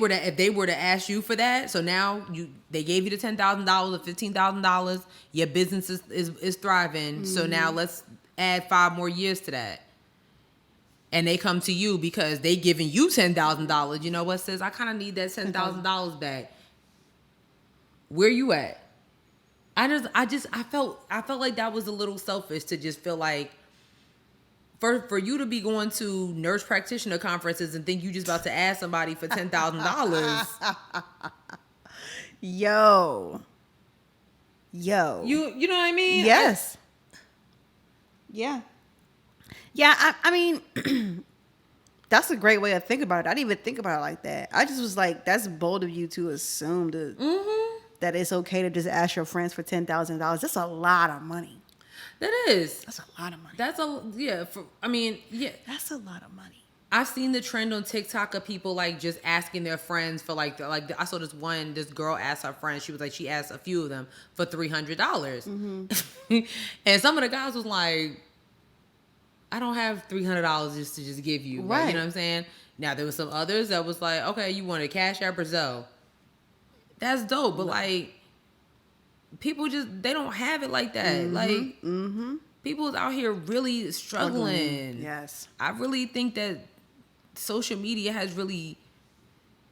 were to ask you for that, so now they gave you the $10,000 or $15,000, your business is thriving. Mm-hmm. So now let's add 5 more years to that. And they come to you because they giving you $10,000. You know what, sis? I kind of need that $10,000 back. Where you at? I felt like that was a little selfish to just feel like for you to be going to nurse practitioner conferences and think you just about to ask somebody for $10,000. Yo. You know what I mean? Yes. Yeah. Yeah, I mean, that's a great way to think about it. I didn't even think about it like that. I just was like, that's bold of you to assume that it's okay to just ask your friends for $10,000. That's a lot of money. That is. That's a lot of money. That's a yeah. That's a lot of money. I've seen the trend on TikTok of people like just asking their friends for I saw this girl asked her friend, she asked a few of them for $300. Mm-hmm. And some of the guys was like, I don't have $300 just to give you. Right. Like, you know what I'm saying? Now there was some others that was like, okay, you want a CashApp or Zelle? That's dope. But like, people they don't have it like that. Mm-hmm. Like, people's out here really struggling. Yes. I really think that social media has really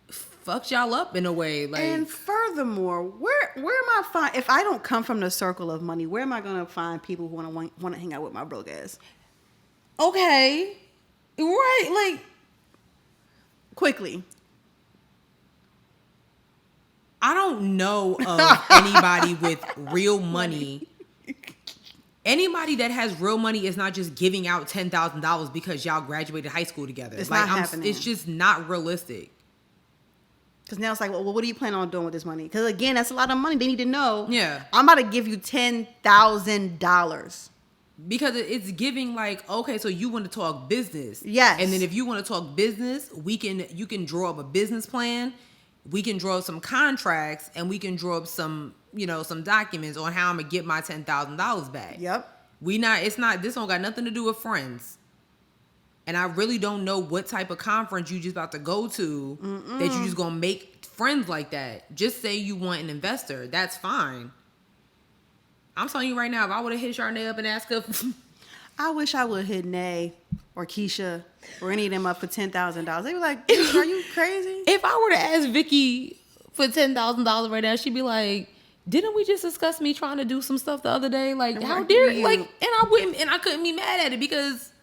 fucked y'all up in a way. Like, and furthermore, where am I if I don't come from the circle of money, where am I gonna find people who want to hang out with my broke ass? okay, right? Like, Quickly. I don't know of anybody with real money. Anybody that has real money is not just giving out $10,000 because y'all graduated high school together. It's not happening. It's just not realistic. Because now it's like, well, what are you planning on doing with this money? Because again, that's a lot of money. They need to know. Yeah. I'm about to give you $10,000. Because it's giving like, okay, so you want to talk business. Yes. And then if you want to talk business, you can draw up a business plan. We can draw up some contracts, and we can draw up some documents on how I'm gonna get my $10,000 back. Yep. This don't got nothing to do with friends. And I really don't know what type of conference you just about to go to that you just gonna make friends like that. Just say you want an investor. That's fine. I'm telling you right now, if I would have hit Charnay up and asked her, I wish I would hit Nay or Keisha or any of them up for $10,000. They were like, "Bitch, are you crazy?" if I were to ask Vicky for $10,000 right now, she'd be like, didn't we just discuss me trying to do some stuff the other day? Like, how dare you? Like, and I couldn't be mad at it because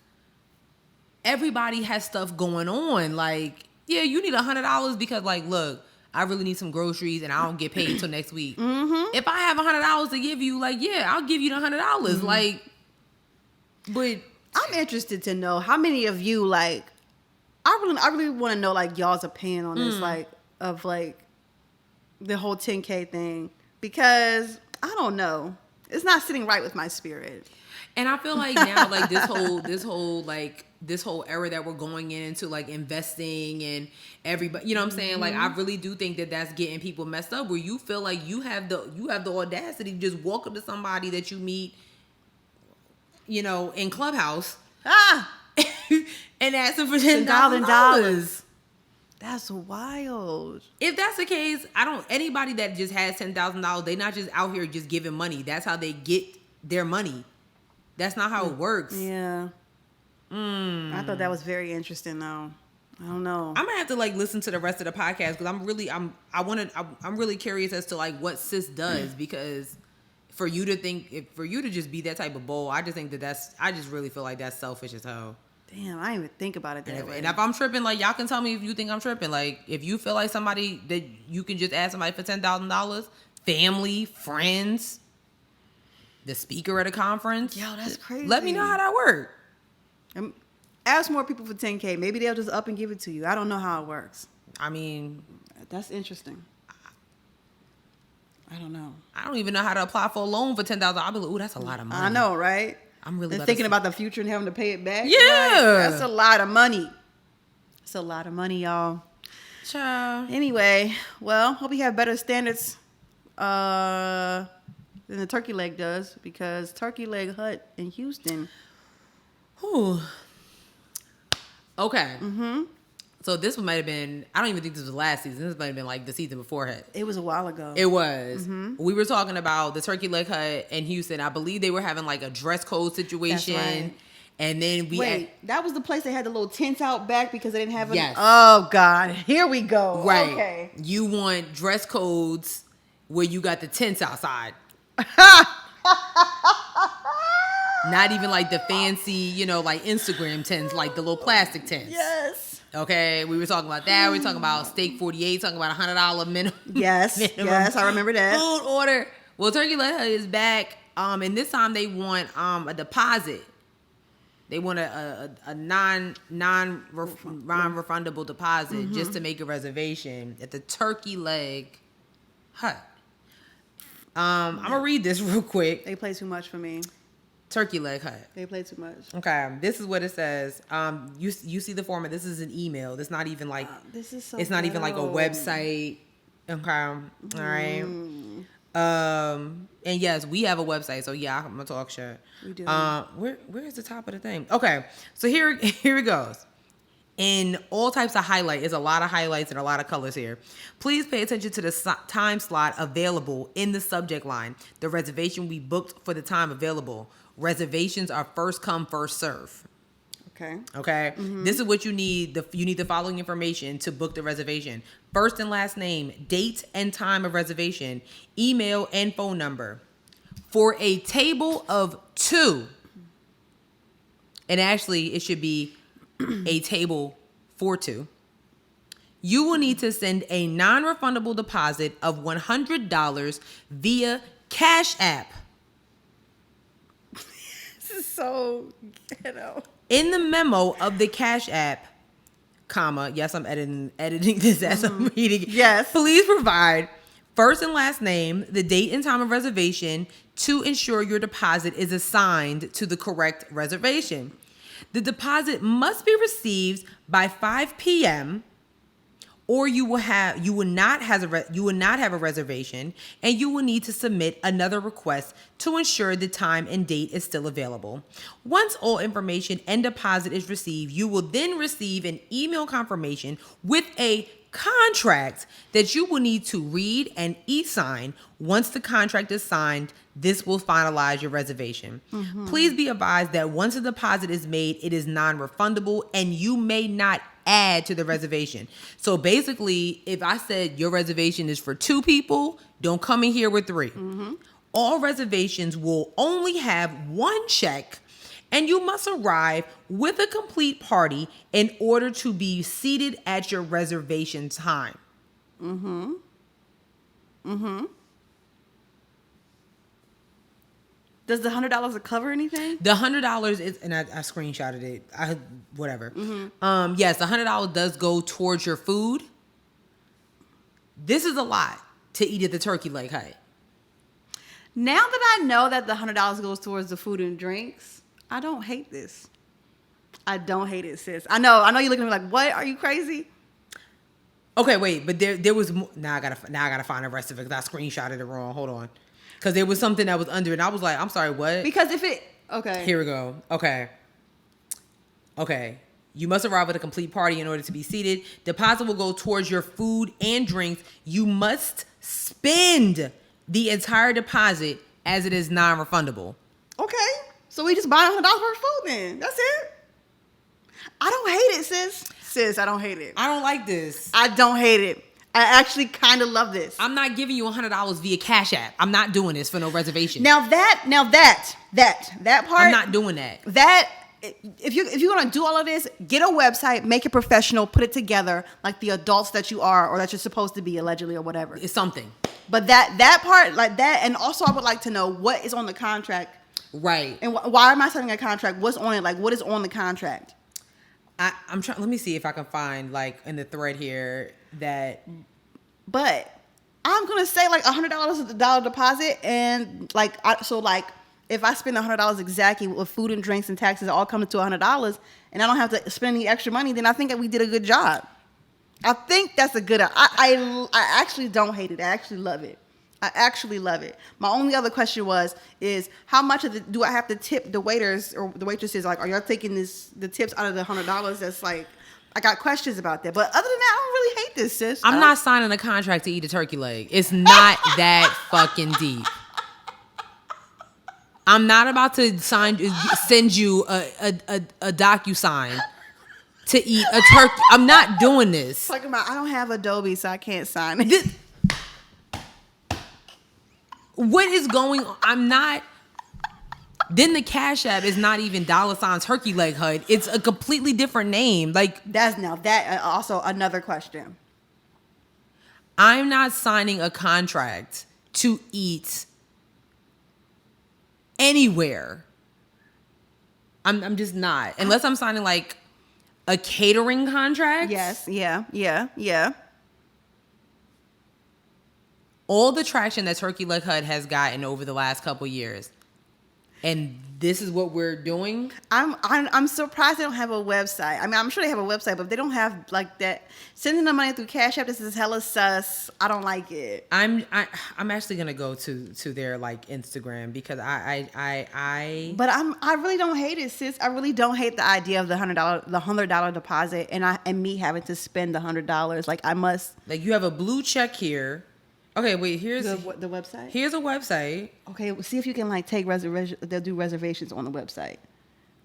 everybody has stuff going on. Like, yeah, you need $100 because, like, look, I really need some groceries and I don't get paid until next week. Mm-hmm. If I have $100 to give you, like, yeah, I'll give you the $100. Mm-hmm. Like, but I'm interested to know how many of you, like, I really want to know, like, y'all's opinion on this, like, of, like, the whole 10K thing. Because, I don't know. It's not sitting right with my spirit. And I feel like now, like, this whole era that we're going into, like, investing and everybody, you know what I'm saying? Like, I really do think that that's getting people messed up, where you feel like you have the audacity to just walk up to somebody that you meet, in Clubhouse, and ask them for $10,000. That's wild. If that's the case, anybody that just has $10,000, they not just out here just giving money. That's how they get their money. That's not how it works. Yeah. I thought that was very interesting, though. I don't know. I'm gonna have to like listen to the rest of the podcast because I'm really curious as to like what sis does, because for you to just be that type of bull, I just think I just really feel like that's selfish as hell. Damn, I didn't even think about it that way. And if I'm tripping, like, y'all can tell me if you think I'm tripping. Like, if you feel like somebody that you can just ask somebody for $10,000, family, friends, the speaker at a conference. Yo, that's crazy. Let me know how that works. Ask more people for 10K. Maybe they'll just up and give it to you. I don't know how it works. I mean, that's interesting. I don't know. I don't even know how to apply for a loan for $10,000. I'll be like, ooh, that's a lot of money. I know, right? I'm really thinking about the future and having to pay it back. Yeah. Like, that's a lot of money. It's a lot of money, y'all. Ciao. Anyway, well, hope you have better standards than the Turkey Leg does, because Turkey Leg Hut in Houston. Whew. Okay. Mm-hmm. So this one might have been, I don't even think this was last season. This might have been like the season before it. It was a while ago. It was. Mm-hmm. We were talking about the Turkey Leg Hut in Houston. I believe they were having like a dress code situation. That's right. And then that was the place that had the little tents out back because they didn't have any. Yes. Oh, God. Here we go. Right. Okay. You want dress codes where you got the tents outside. Not even like the fancy, like Instagram tents, like the little plastic tents. Yes. Okay, we were talking about that. We were talking about Steak 48, talking about $100 minimum. Yes, yes, I remember that. Food order. Well, Turkey Leg Hut is back, and this time they want a deposit. They want a non-refundable deposit just to make a reservation at the Turkey Leg Hut. I'm gonna read this real quick. They play too much for me. Turkey leg hut. They play too much. Okay, this is what it says. You see the format. This is an email. It's not even like this is so. It's not even like a website. Okay, all right. And yes, we have a website. So yeah, I'm gonna talk shit. We do. Where's the top of the thing? Okay, so here it goes. In all types of highlight, there's a lot of highlights and a lot of colors here. Please pay attention to the time slot available in the subject line. The reservation we booked for the time available. Reservations are first come, first serve. Okay. Okay. This is what you need. You need the following information to book the reservation: first and last name, date and time of reservation, email and phone number. For a table of 2, and actually it should be a table for 2. You will need to send a non-refundable deposit of $100 via CashApp. So, In the memo of the CashApp, comma, yes, I'm editing this as I'm reading. Yes. Please provide first and last name, the date and time of reservation to ensure your deposit is assigned to the correct reservation. The deposit must be received by 5 p.m. or you will not have a reservation, and you will need to submit another request to ensure the time and date is still available. Once all information and deposit is received, you will then receive an email confirmation with a contract that you will need to read and e-sign. Once the contract is signed, this will finalize your reservation. Please be advised that once a deposit is made, it is non-refundable and you may not add to the reservation. So basically, if I said your reservation is for 2 people, don't come in here with 3. All reservations will only have 1 check, and you must arrive with a complete party in order to be seated at your reservation time. Does the $100 cover anything? The $100 is, and I screenshotted it. Whatever. Yes, the $100 does go towards your food. This is a lot to eat at the turkey leg hut. Now that I know that the $100 goes towards the food and drinks, I don't hate this. I don't hate it, sis. I know you're looking at me like, what? Are you crazy? Okay, wait, but there was more. Now I gotta find the rest of it because I screenshotted it wrong. Hold on, because there was something that was under it. And I was like, I'm sorry, what? Because if it okay, here we go. Okay. You must arrive at a complete party in order to be seated. Deposit will go towards your food and drinks. You must spend the entire deposit as it is non-refundable. Okay, so we just buy $100 worth of food then. That's it. I don't hate it, sis. Sis, I don't hate it. I don't like this. I don't hate it. I actually kind of love this. I'm not giving you $100 via Cash App. I'm not doing this for no reservation. Now that part. I'm not doing that. That if you're gonna do all of this, get a website, make it professional, put it together like the adults that you are or that you're supposed to be allegedly or whatever. It's something. But that part like that, and also I would like to know what is on the contract. Right. And why am I signing a contract? What's on it? Like what is on the contract? I'm trying. Let me see if I can find like in the thread here that. But I'm gonna say like $100 deposit, and if I spend $100 exactly with food and drinks and taxes, all coming to $100, and I don't have to spend any extra money, then I think that we did a good job. I think that's a good. I actually don't hate it. I actually love it. I actually love it. My only other question is how much of do I have to tip the waiters or the waitresses? Like, are y'all taking the tips out of the $100? That's like, I got questions about that. But other than that, I don't really hate this, sis. I'm not signing a contract to eat a turkey leg. It's not that fucking deep. I'm not about to send you a DocuSign to eat a turkey. I'm not doing this. Talking about, I don't have Adobe, so I can't sign it. What is going on? I'm not. Then the Cash App is not even $ turkey leg hut. It's a completely different name. Like that also another question. I'm not signing a contract to eat anywhere. I'm just not. Unless I'm signing like a catering contract. Yes. Yeah. all the traction that Turkey Leg Hut has gotten over the last couple years, and this is what we're doing. I'm surprised they don't have a website. I mean, I'm sure they have a website, but if they don't have like that. Sending the money through Cash App, this is hella sus. I don't like it. I'm actually gonna go to their like Instagram because But I really don't hate it, sis. I really don't hate the idea of the $100 deposit and me having to spend the $100. Like I must. Like you have a blue check here. Okay, wait. Here's the website. Here's a website. Okay, well, see if you can like take reservation. They'll do reservations on the website.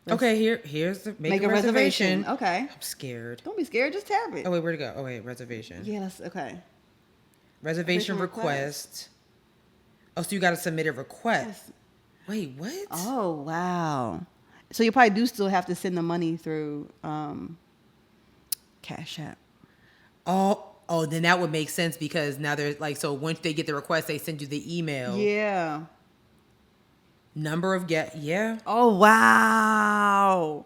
Here's the make a reservation. Okay. I'm scared. Don't be scared. Just tap it. Oh wait, where'd it go? Oh wait, reservation. Yeah, that's okay. Reservation request. Oh, so you got to submit a request. Yes. Wait, what? Oh wow. So you probably do still have to send the money through Cash App. Oh, then that would make sense because now there's like, so once they get the request, they send you the email. Yeah. Number of yeah. Oh wow.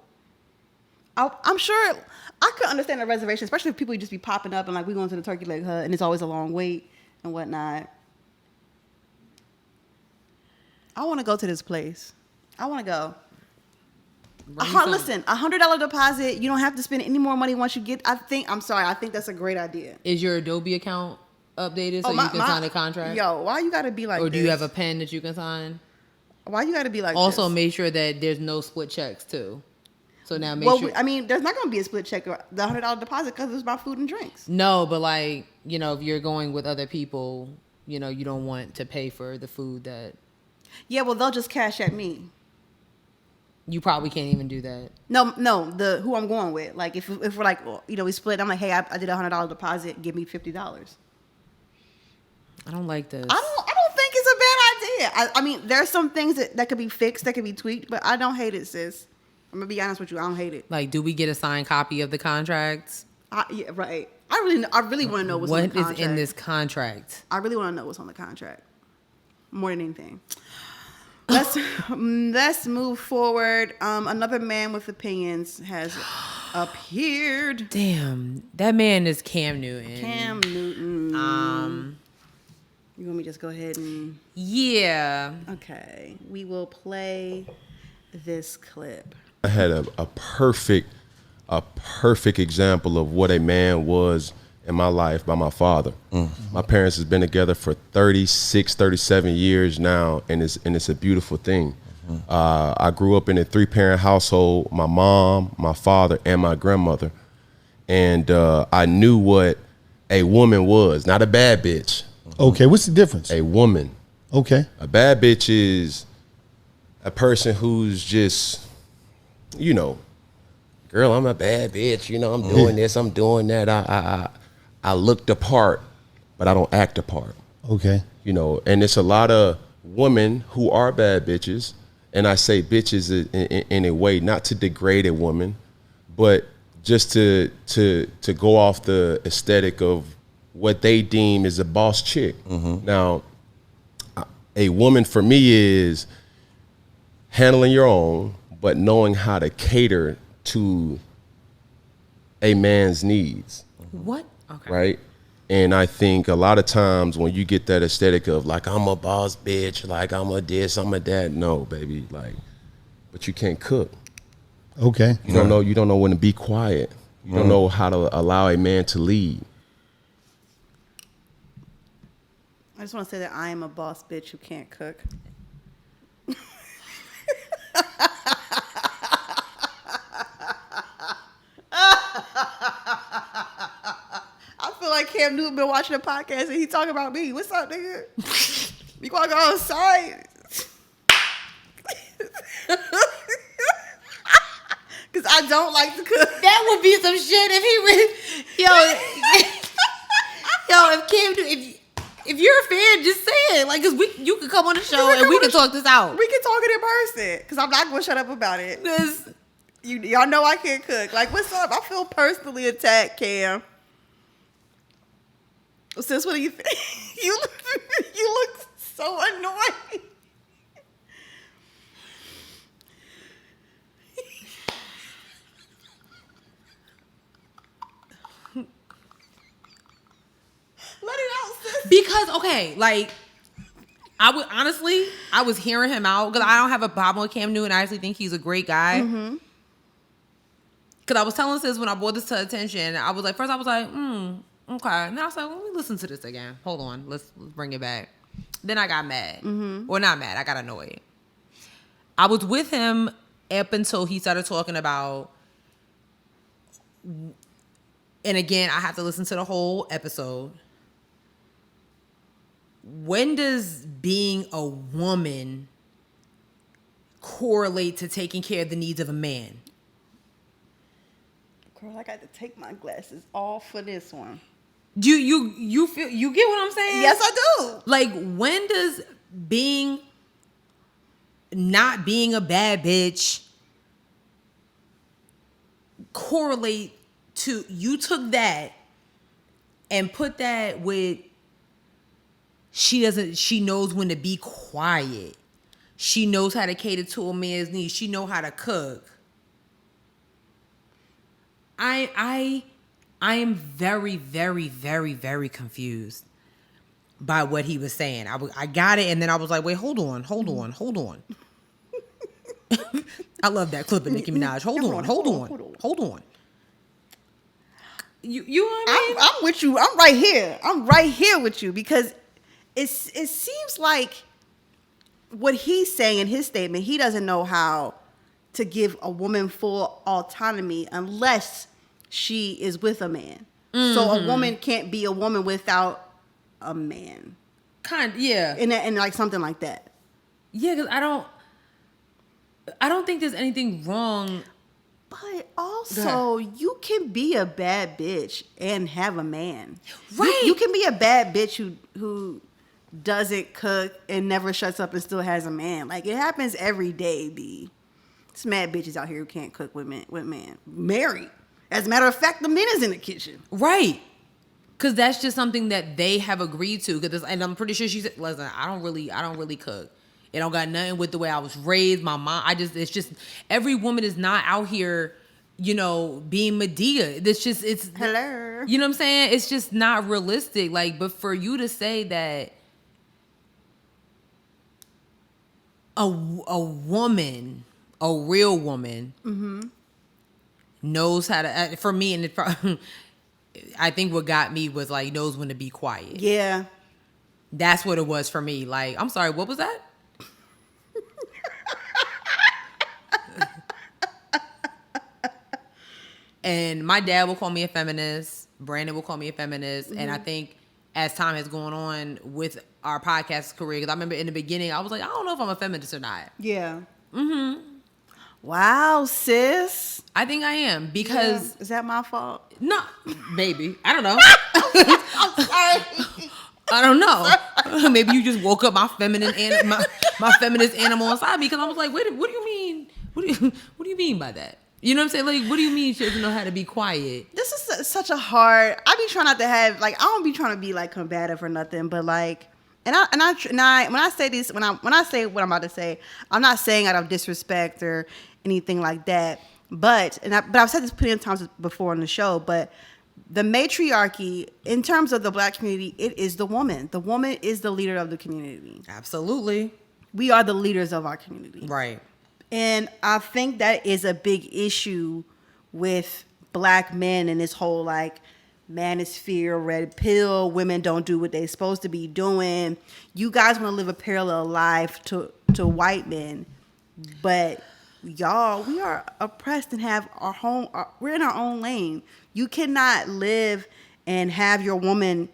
I'm sure I could understand a reservation, especially if people just be popping up and like we going to the Turkey Leg Hut and it's always a long wait and whatnot. I want to go to this place. I want to go. Listen, $100 deposit. You don't have to spend any more money once you get. I think that's a great idea. Is your Adobe account updated so you can sign a contract? Yo, why you gotta be like this? Or do you have a pen that you can sign? Why you gotta be like also, this? make sure that there's no split checks too. So now make sure. I mean, there's not gonna be a split check. The $100 deposit because it's about food and drinks. No, but like if you're going with other people, you don't want to pay for the food that. Yeah, well, they'll just cash at me. You probably can't even do that. No, who I'm going with. Like if we're like, we split. I'm like, hey, I did a $100 deposit. Give me $50. I don't like this. I don't think it's a bad idea. I mean, there's some things that could be fixed, that could be tweaked, but I don't hate it, sis. I'm gonna be honest with you. I don't hate it. Like, do we get a signed copy of the contracts? Yeah, right. I really want to know what's on the contract. What is in this contract? I really want to know what's on the contract more than anything. Let's move forward. Another man with opinions has appeared. Damn, that man is Cam Newton. Cam Newton. You want me to just go ahead and? Yeah. Okay, we will play this clip. I had a perfect example of what a man was in my life by my father. My parents has been together for 36, 37 years now, and it's a beautiful thing. I grew up in a 3-parent household, my mom, my father, and my grandmother. And I knew what a woman was, not a bad bitch. Okay, what's the difference? A woman. Okay. A bad bitch is a person who's just, girl, I'm a bad bitch. I'm doing this, I'm doing that. I look the part, but I don't act the part. Okay. And it's a lot of women who are bad bitches. And I say bitches in a way, not to degrade a woman, but just to go off the aesthetic of what they deem is a boss chick. Now, a woman for me is handling your own, but knowing how to cater to a man's needs. What? Okay. Right? And I think a lot of times when you get that aesthetic of like, I'm a boss bitch, like I'm a this, I'm a that. No, baby, like, but you can't cook. Okay. You don't know when to be quiet. You don't know how to allow a man to lead. I just want to say that I am a boss bitch who can't cook. I feel like Cam Newton been watching a podcast and he talking about me. What's up, nigga? We gonna go outside? Cause I don't like to cook. That would be some shit if he really, if Cam Newton, if you're a fan, just say it. Like, cause you can come on the show and we can talk this out. We can talk it in person. Cause I'm not gonna shut up about it. Cause y'all know I can't cook. Like, what's up? I feel personally attacked, Cam. Sis, what do you think? You look so annoying. Let it out, sis. Because, okay, like, I was hearing him out because I don't have a problem with Cam Newton. I actually think he's a great guy. Mm-hmm. Because I was telling sis when I brought this to attention, I was like, first I was like, okay. And then I was like, let me listen to this again. Hold on, let's bring it back. Then I got mad. Mm-hmm. Or not mad, I got annoyed. I was with him up until he started talking about, and again, I have to listen to the whole episode. When does being a woman correlate to taking care of the needs of a man? Girl, I got to take my glasses off for this one. You feel, you get what I'm saying? Yes, I do. Like, when does not being a bad bitch correlate to, you took that and put that with, she knows when to be quiet. She knows how to cater to a man's needs. She know how to cook. I am very, very, very, very confused by what he was saying. I got it, and then I was like, wait, hold on. I love that clip of Nicki Minaj. Hold on. You know what I mean? I'm with you. I'm right here with you, because it seems like what he's saying in his statement, he doesn't know how to give a woman full autonomy unless she is with a man. Mm-hmm. So a woman can't be a woman without a man. Yeah. And like something like that. Yeah, because I don't think there's anything wrong. But also, you can be a bad bitch and have a man. Right. You can be a bad bitch who doesn't cook and never shuts up and still has a man. Like, it happens every day, B. It's mad bitches out here who can't cook with man. Married. As a matter of fact, the men is in the kitchen. Right. Because that's just something that they have agreed to. And I'm pretty sure she said, listen, I don't really cook. It don't got nothing with the way I was raised. My mom, it's just, every woman is not out here, being Medea. It's hello. You know what I'm saying? It's just not realistic. Like, but for you to say that a woman, a real woman, mm-hmm. knows how to, for me, and I think what got me was like, knows when to be quiet. Yeah. That's what it was for me. Like, I'm sorry, what was that? And my dad will call me a feminist. Brandon will call me a feminist. Mm-hmm. And I think as time has gone on with our podcast career, because I remember in the beginning, I was like, I don't know if I'm a feminist or not. Yeah. Mm-hmm. Wow, sis. I think I am, because... Yeah. Is that my fault? No, maybe. I don't know. I'm sorry. I don't know. Maybe you just woke up my feminist animal inside me, because I was like, wait, what do you mean? What do you mean by that? You know what I'm saying? Like, what do you mean she doesn't know how to be quiet? This is such a hard... I be trying not to have... Like, I don't be trying to be, like, combative or nothing, but, like... And I when I say this, when I say what I'm about to say, I'm not saying out of disrespect or anything like that. But I've said this plenty of times before on the show, but the matriarchy, in terms of the Black community, it is the woman. The woman is the leader of the community. Absolutely. We are the leaders of our community. Right. And I think that is a big issue with Black men and this whole, like, manosphere, red pill, women don't do what they're supposed to be doing. You guys want to live a parallel life to white men, but y'all, we are oppressed and have our home. We're in our own lane. You cannot live and have your woman.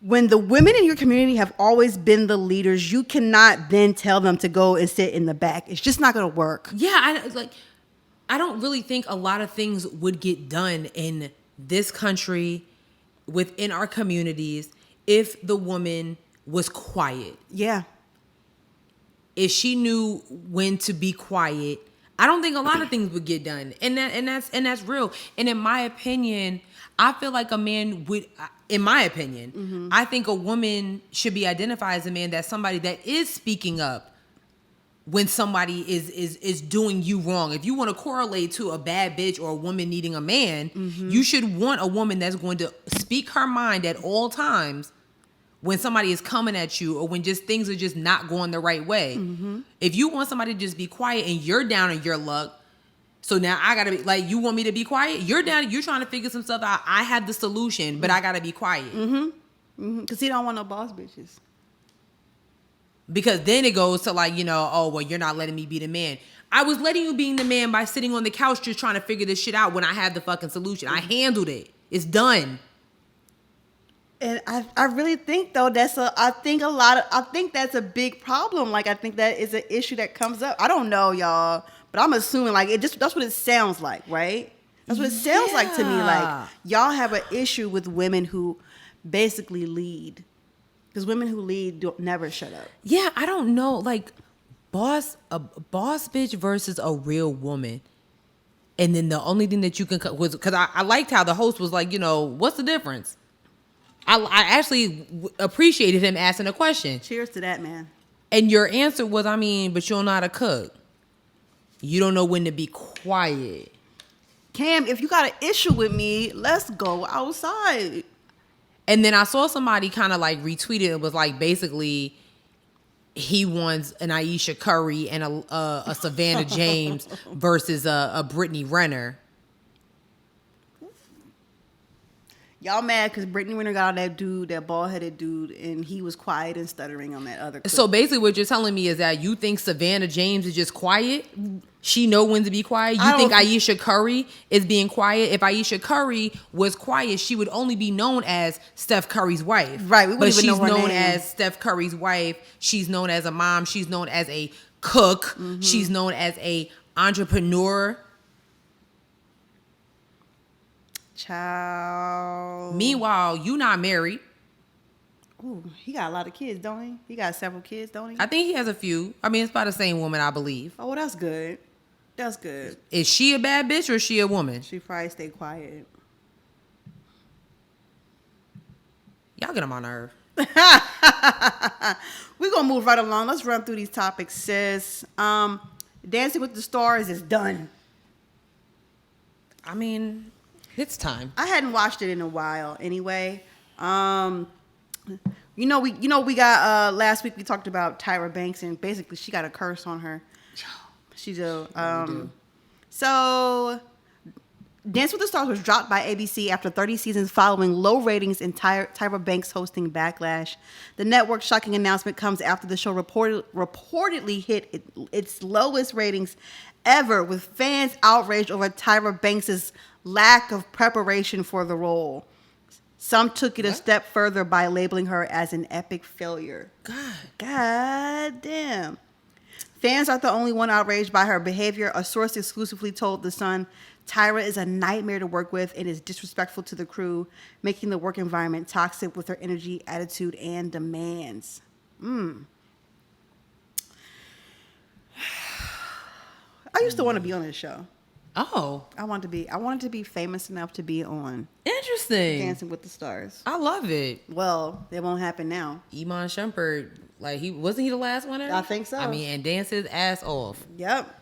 When the women in your community have always been the leaders, you cannot then tell them to go and sit in the back. It's just not going to work. Yeah, I don't really think a lot of things would get done in this country, within our communities, if the woman was quiet. Yeah. If she knew when to be quiet, I don't think a lot of things would get done. And that's real. And in my opinion, I feel like a man would, in my opinion, mm-hmm. I think a woman should be identified as a man, that's somebody that is speaking up when somebody is doing you wrong. If you want to correlate to a bad bitch or a woman needing a man, you should want a woman that's going to speak her mind at all times when somebody is coming at you or when just things are just not going the right way. If you want somebody to just be quiet and you're down in your luck, so now I gotta be like, you want me to be quiet? You're down, you're trying to figure some stuff out. I have the solution, but I gotta be quiet. Because he don't want no boss bitches. Because then it goes to like, oh, well, you're not letting me be the man. I was letting you be the man by sitting on the couch just trying to figure this shit out when I had the fucking solution. I handled it. It's done. And I really think though I think that's a big problem. Like I think that is an issue that comes up. I don't know, y'all, but I'm assuming like that's what it sounds like, right? That's what it sounds like to me. Like y'all have an issue with women who basically lead. Because women who lead never shut up. Yeah, I don't know. Like, a boss bitch versus a real woman. And then the only thing that you can... was because I liked how the host was like, what's the difference? I actually appreciated him asking a question. Cheers to that, man. And your answer was, but you don't know how to cook. You don't know when to be quiet. Cam, if you got an issue with me, let's go outside. And then I saw somebody kind of like retweeted. It was like basically he wants an Aisha Curry and a Savannah James versus a Britney Renner. Y'all mad because Britney Renner got that dude, that bald-headed dude, and he was quiet and stuttering on that other clip. So basically what you're telling me is that you think Savannah James is just quiet? She know when to be quiet? You think Aisha Curry is being quiet? If Aisha Curry was quiet, she would only be known as Steph Curry's wife. Right. We but she's know her known name. as Steph Curry's wife. She's known as a mom. She's known as a cook. She's known as a entrepreneur. Child. Meanwhile, you not married. Ooh, he got a lot of kids, don't he? He got several kids, don't he? I think he has a few. It's by the same woman, I believe. Oh, well, that's good. That's good. Is she a bad bitch or is she a woman? She probably stay quiet. Y'all get on my nerve. We're going to move right along. Let's run through these topics, sis. Dancing with the Stars is done. It's time. I hadn't watched it in a while anyway. We got last week we talked about Tyra Banks and basically she got a curse on her. She do. So Dance with the Stars was dropped by ABC after 30 seasons following low ratings and Tyra Banks hosting backlash. The network's shocking announcement comes after the show reportedly hit its lowest ratings ever, with fans outraged over Tyra Banks' lack of preparation for the role. Some took it a step further by labeling her as an epic failure. God damn. Fans aren't the only one outraged by her behavior. A source exclusively told The Sun, Tyra is a nightmare to work with and is disrespectful to the crew, making the work environment toxic with her energy, attitude, and demands. I used to want to be on this show. Oh. I wanted to be famous enough to be on Interesting. Dancing with the Stars. I love it. Well, it won't happen now. Iman Shumpert, wasn't he the last winner? I think so. And danced his ass off. Yep.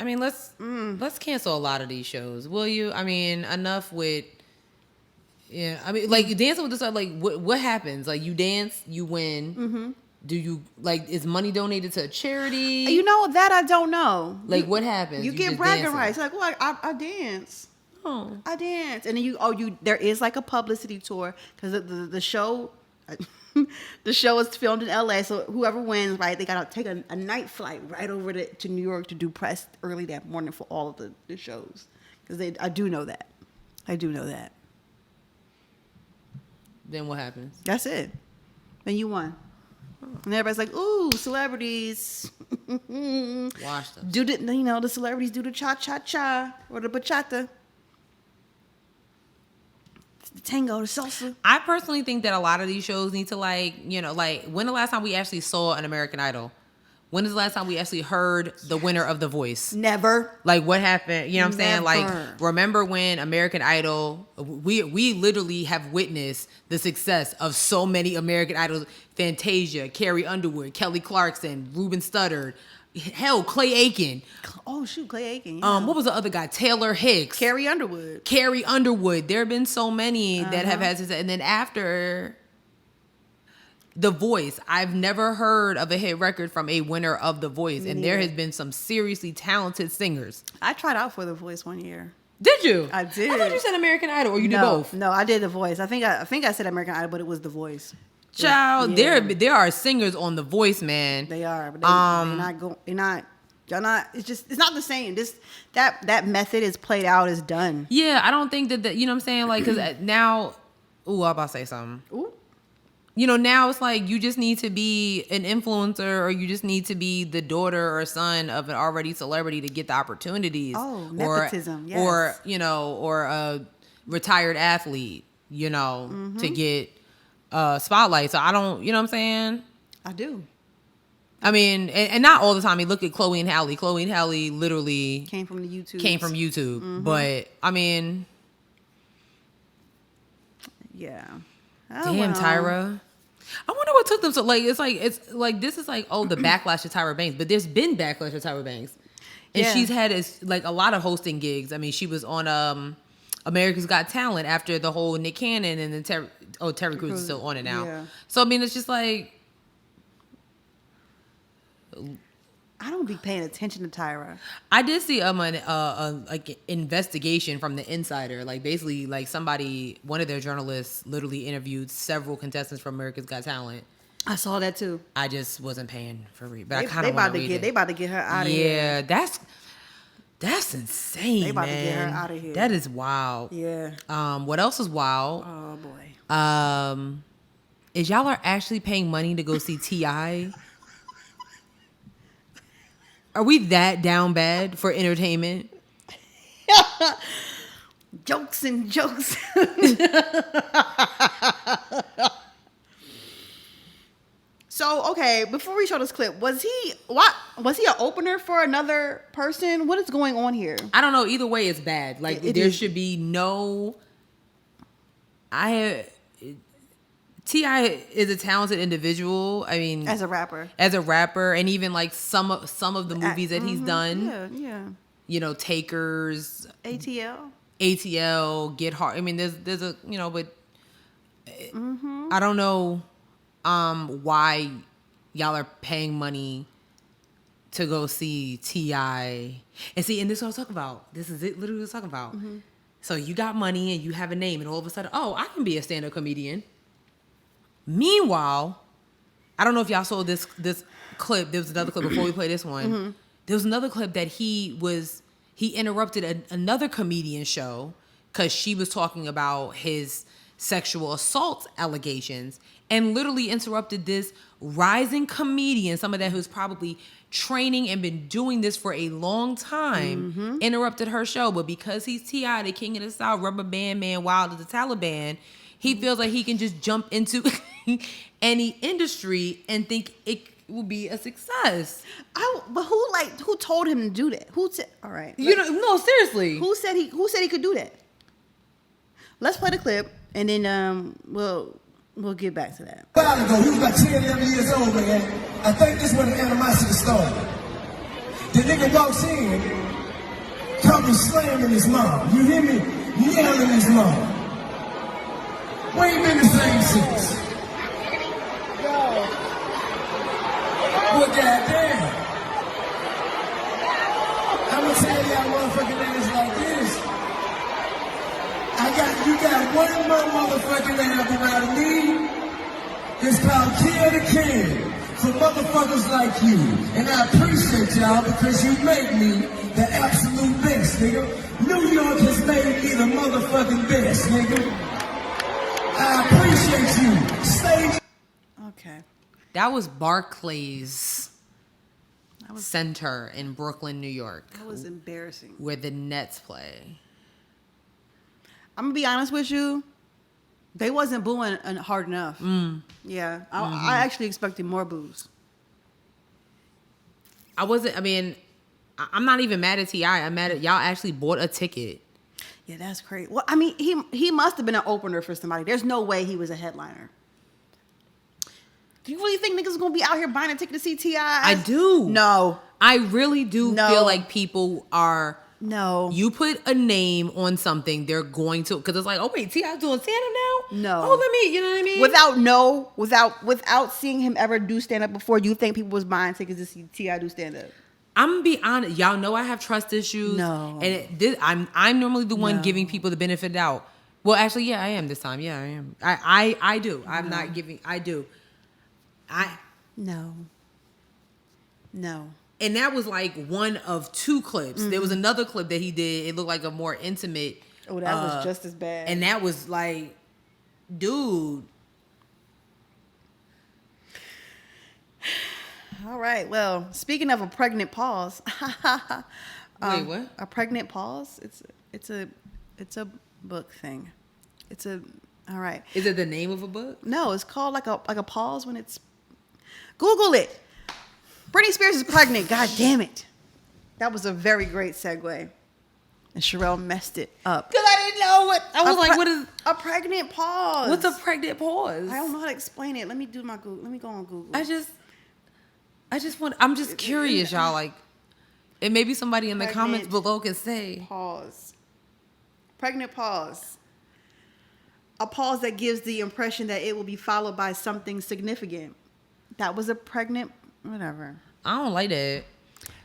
Let's cancel a lot of these shows, will you? Enough with. Yeah, Dancing with the Stars. What happens? You dance, you win. Do you is money donated to a charity? You know that I don't know. What happens? You get bragging rights. I dance. Oh, I dance, and then there is a publicity tour because the show, the show is filmed in LA. So whoever wins, right, they gotta take a night flight right over to New York to do press early that morning for all of the shows. Because I do know that. Then what happens? That's it. Then you won. And everybody's like, ooh, celebrities. Watch them. The celebrities do the cha-cha-cha or the bachata. The tango, the salsa. I personally think that a lot of these shows need to when the last time we actually saw an American Idol? When is the last time we actually heard the winner of The Voice? Never. Like, what happened? You know what I'm saying? Never. Like, remember when American Idol, we literally have witnessed the success of so many American Idols. Fantasia, Carrie Underwood, Kelly Clarkson, Ruben Studdard, hell, Clay Aiken. Oh, shoot, Clay Aiken. Yeah. What was the other guy? Taylor Hicks. Carrie Underwood. There have been so many that have had success. And then after The Voice, I've never heard of a hit record from a winner of The Voice. And there has been some seriously talented singers. I tried out for The Voice one year. Did you? I did. I thought you said American Idol, or you did No, both. no, I did The Voice. I think I said American Idol, but it was The Voice. Child, Yeah. there are singers on The Voice, man. They are, but they're not. Y'all not. It's not the same. That method is played out. Is done. Yeah, I don't think that you know what I'm saying. Like, because now, I'm about to say something. Ooh. You know, now it's like you just need to be an influencer, or you just need to be the daughter or son of an already celebrity to get the opportunities. Oh, nepotism. Yes. Or or a retired athlete. To get spotlight. So I don't. You know what I'm saying? I do. I mean, and not all the time. I mean, look at Chloe and Halle. Chloe and Halle literally Came from YouTube. Mm-hmm. But I mean, Yeah. damn, Tyra. I wonder what took them so it's like this is like, the backlash to Tyra Banks, but there's been backlash to Tyra Banks, and she's had a lot of hosting gigs. I mean, she was on America's Got Talent after the whole Nick Cannon, and then Terry Crews is still on it now. Yeah. So I mean, it's just like, I don't be paying attention to Tyra. I did see like investigation from the Insider, like basically like one of their journalists literally interviewed several contestants from America's Got Talent. I saw that too. I just wasn't paying for read, but I They kind of want to read it. They about to get her out of here. Yeah, that's insane. They about to man. get her out of here. That is wild. Yeah. What else is wild? Oh boy. Is y'all are actually paying money to go see T.I.? Are we that down bad for entertainment? Jokes and jokes. So, okay, before we show this clip, was he an opener for another person? What is going on here? I don't know. Either way, it's bad. Like, there should be no... T.I. is a talented individual. I mean... As a rapper. And even, like, some of the movies that he's done. Yeah. Takers. ATL. Get Hard. I mean, there's a... but... I don't know... why y'all are paying money to go see T.I. And see, and this is what I was talking about. This is it, literally what I was talking about. Mm-hmm. So you got money and you have a name, and all of a sudden, I can be a stand-up comedian. Meanwhile, I don't know if y'all saw this clip. There was another clip before we play this one. Mm-hmm. There was another clip that he interrupted another comedian show because she was talking about his sexual assault allegations, and literally interrupted this rising comedian, somebody that who's probably training and been doing this for a long time, interrupted her show. But because he's T.I., the king of the South, rubber band man, wild as the Taliban, he feels like he can just jump into any industry and think it will be a success. But who told him to do that? All right. No, seriously. Who said he could do that? Let's play the clip, and then we'll get back to that. A while ago, he was about 10, 11 years old, man. I think this is when the animosity started. The nigga walks in, come and slamming his mom. You hear me? Yelling his mom. We ain't been the same since. Well, goddamn. I'm gonna tell y'all motherfucking niggas like this. You got one more motherfucking album out of me. It's called Kill the King for motherfuckers like you. And I appreciate y'all because you make me the absolute best, nigga. New York has made me the motherfucking best, nigga. I appreciate you. Stay. Okay. That was Barclays Center in Brooklyn, New York. That was embarrassing. Where the Nets play. I'm gonna be honest with you. They wasn't booing hard enough. Yeah, I actually expected more boos. wasn't. I mean, I'm not even mad at T.I. I'm mad at y'all actually bought a ticket. Yeah, that's crazy. Well, I mean, he must have been an opener for somebody. There's no way he was a headliner. Do you really think niggas are gonna be out here buying a ticket to see T.I.? I do. No. I really do feel like people are. No. You put a name on something, they're going to, because it's like, oh wait, T.I.'s doing stand-up now? No. Oh, let me, you know what I mean? Without seeing him ever do stand-up before, you think people was buying tickets to see T.I. do stand-up? I'm gonna be honest. Y'all know I have trust issues. No. And I'm normally the one giving people the benefit of the doubt. Well, actually, yeah, I am this time. Yeah, I am. I do. I'm not giving. I do. No. And that was like one of 2 clips. There was another clip that he did. It looked like a more intimate. Oh, that was just as bad. And that was like, dude. All right. Well, speaking of a pregnant pause. Wait, what? A pregnant pause? It's a book thing. All right. Is it the name of a book? No, it's called like a pause when it's. Google it. Britney Spears is pregnant. God damn it. That was a very great segue. And Sherelle messed it up. Because I didn't know what. I was like, what is. A pregnant pause. What's a pregnant pause? I don't know how to explain it. Let me do my Google. Let me go on Google. I'm just curious, y'all. Like, and maybe somebody in the comments below can say. Pause. Pregnant pause. A pause that gives the impression that it will be followed by something significant. That was a pregnant, whatever. I don't like that.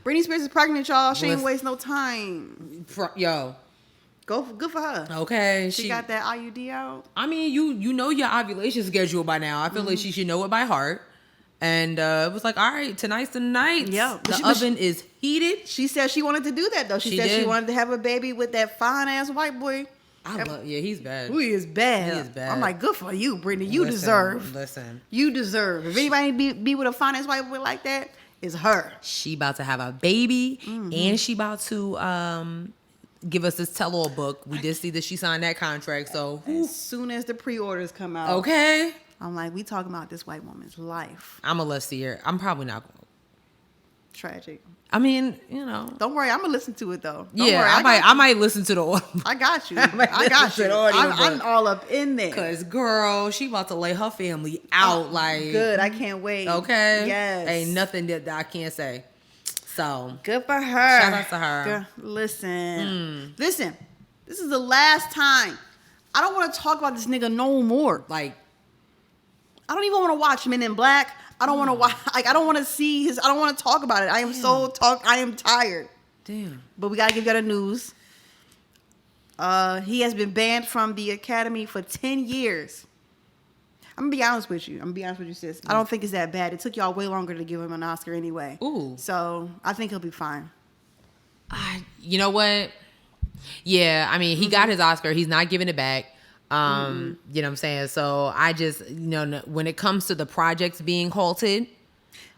Britney Spears is pregnant, y'all. She ain't waste no time. Yo. Good for her. Okay. She got that IUD out. I mean, you know your ovulation schedule by now. I feel like she should know it by heart. And it was like, all right, tonight's the night. Yeah. The oven is heated. She said she wanted to do that, though. She said she wanted to have a baby with that fine-ass white boy. He's bad. He is bad. He is bad. I'm like, good for you, Britney. You deserve. Listen. You deserve. If anybody be with a fine-ass white boy like that, it's her. She about to have a baby, and she about to give us this tell-all book. We did see that she signed that contract, so. As soon as the pre-orders come out. Okay. I'm like, we talking about this white woman's life. I'm a let's see her. I'm probably not going to. Tragic. I mean, you know. Don't worry, I'm gonna listen to it though. Don't yeah, worry, I might listen to the audio. I got you. I got you. I'm all up in there. Cause girl, she about to lay her family out. Like good. I can't wait. Okay. Yes. Ain't nothing that I can't say. So good for her. Shout out to her. Girl, listen. This is the last time. I don't want to talk about this nigga no more. Like, I don't even want to watch Men in Black. I don't want to watch. Like, I don't want to see his. I don't want to talk about it. I am I am tired. Damn. But we gotta give you the news. He has been banned from the Academy for 10 years. I'm gonna be honest with you. Sis. I don't think it's that bad. It took y'all way longer to give him an Oscar anyway. Ooh. So I think he'll be fine. You know what? Yeah, I mean, he got his Oscar. He's not giving it back. You know what I'm saying? So I just, when it comes to the projects being halted,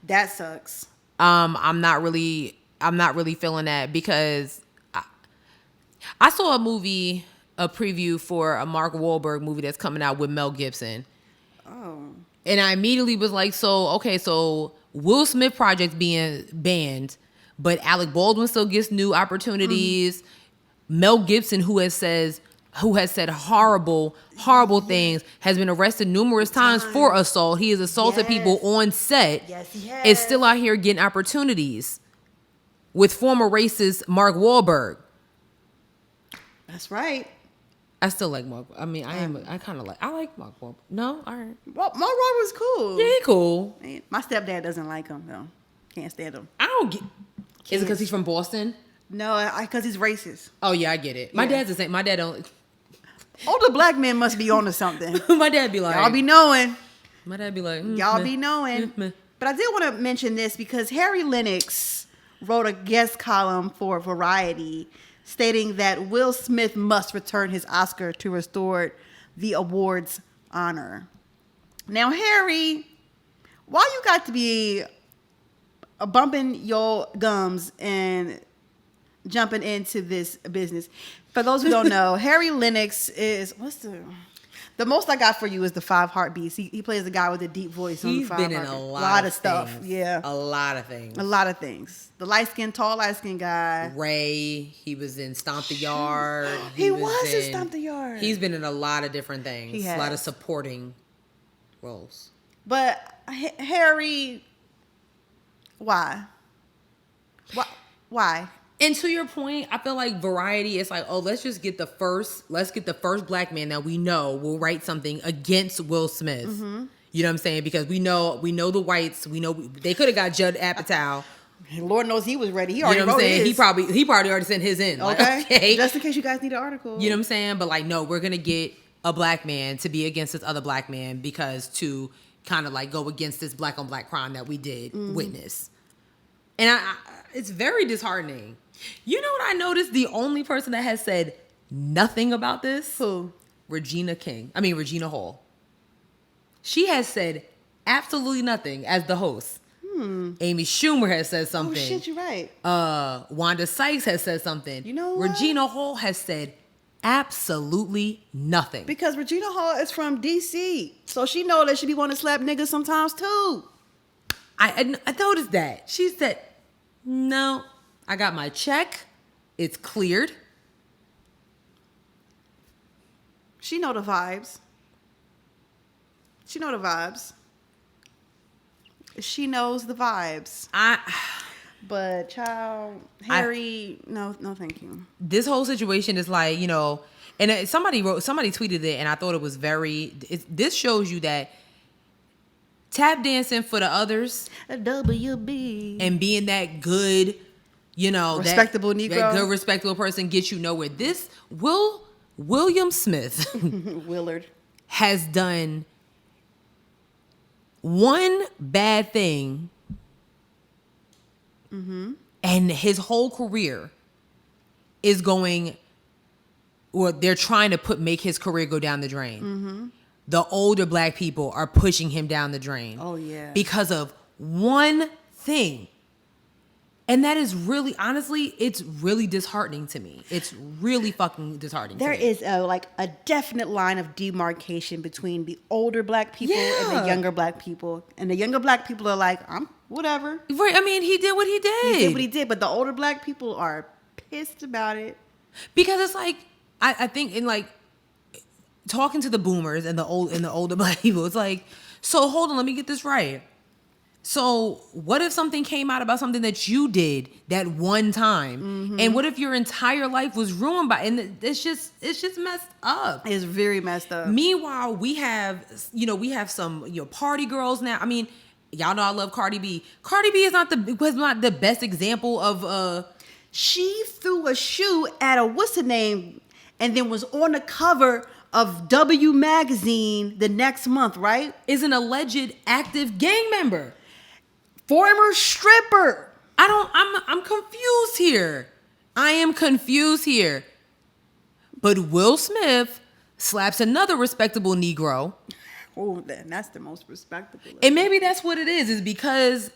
that sucks. I'm not really feeling that because I saw a preview for a Mark Wahlberg movie that's coming out with Mel Gibson. Oh. And I immediately was like, so Will Smith projects being banned, but Alec Baldwin still gets new opportunities. Mel Gibson, who has said horrible things, has been arrested numerous times for assault. He has assaulted people on set. Yes, he has. Is still out here getting opportunities with former racist Mark Wahlberg. That's right. I still like Mark. I mean, I like Mark Wahlberg. No? All right. Well, Mark Wahlberg's cool. Yeah, he cool. My stepdad doesn't like him, though. Can't stand him. I don't get... Is it because he's from Boston? No, because he's racist. Oh, yeah, I get it. My dad's the same. My dad don't... Older black men must be onto something. My dad be like... Y'all be knowing. My dad be like... Y'all be knowing. But I did want to mention this because Harry Lennox wrote a guest column for Variety stating that Will Smith must return his Oscar to restore the award's honor. Now, Harry, why you got to be bumping your gums and jumping into this business? For those who don't know, Harry Lennox is The most I got for you is the 5 Heartbeats. He plays the guy with the deep voice. He's on the 5 been in Heartbeats. a lot of stuff. things. Yeah, a lot of things. a lot of things. The tall light skinned guy. Ray. He was in Stomp the Yard. He was in Stomp the Yard. He's been in a lot of different things. He has. A lot of supporting roles. But Harry, why? Why? And to your point, I feel like Variety is like, oh, let's get the first black man that we know will write something against Will Smith. Mm-hmm. You know what I'm saying? Because we know the whites. We know they could have got Judd Apatow. Lord knows he was ready. He already you know what I'm wrote saying? his. He probably already sent his in. Like, okay. Just in case you guys need an article. You know what I'm saying? But like, no, we're gonna get a black man to be against this other black man because to kind of like go against this black on black crime that we did witness. And I it's very disheartening. You know what I noticed? The only person that has said nothing about this? Who? Regina Hall. She has said absolutely nothing as the host. Amy Schumer has said something. Oh shit, you're right. Wanda Sykes has said something. You know what? Regina Hall has said absolutely nothing. Because Regina Hall is from DC. So she know that she be wanting to slap niggas sometimes too. I noticed that. She said, no, I got my check. It's cleared. She know the vibes. She know the vibes. She knows the vibes. But child, Harry, no, thank you. This whole situation is like, you know, and somebody tweeted it, and I thought it was this shows you that tap dancing for the others, a WB, and being that good, you know, respectable Negro, that good respectable person gets you nowhere. This William Smith Willard has done one bad thing, and his whole career is going, or they're trying to make his career go down the drain. The older black people are pushing him down the drain. Oh yeah, because of one thing. And that is really, honestly, it's really disheartening to me. It's really fucking disheartening There to me. is a definite line of demarcation between the older black people and the younger black people. And the younger black people are like, I'm whatever. Right, I mean, he did what he did. He did what he did, but the older black people are pissed about it. Because it's like, I think in like, talking to the boomers and the older black people, it's like, so hold on, let me get this right. So what if something came out about something that you did that one time, and what if your entire life was ruined by? And it's just messed up. It's very messed up. Meanwhile, we have some party girls now. I mean, y'all know I love Cardi B. Cardi B was not the best example of. She threw a shoe at a what's the name, and then was on the cover of W magazine the next month. Right? Is an alleged active gang member. Former stripper. I'm confused here. I am confused here. But Will Smith slaps another respectable Negro. Oh, that's the most respectable. And maybe that's what it is because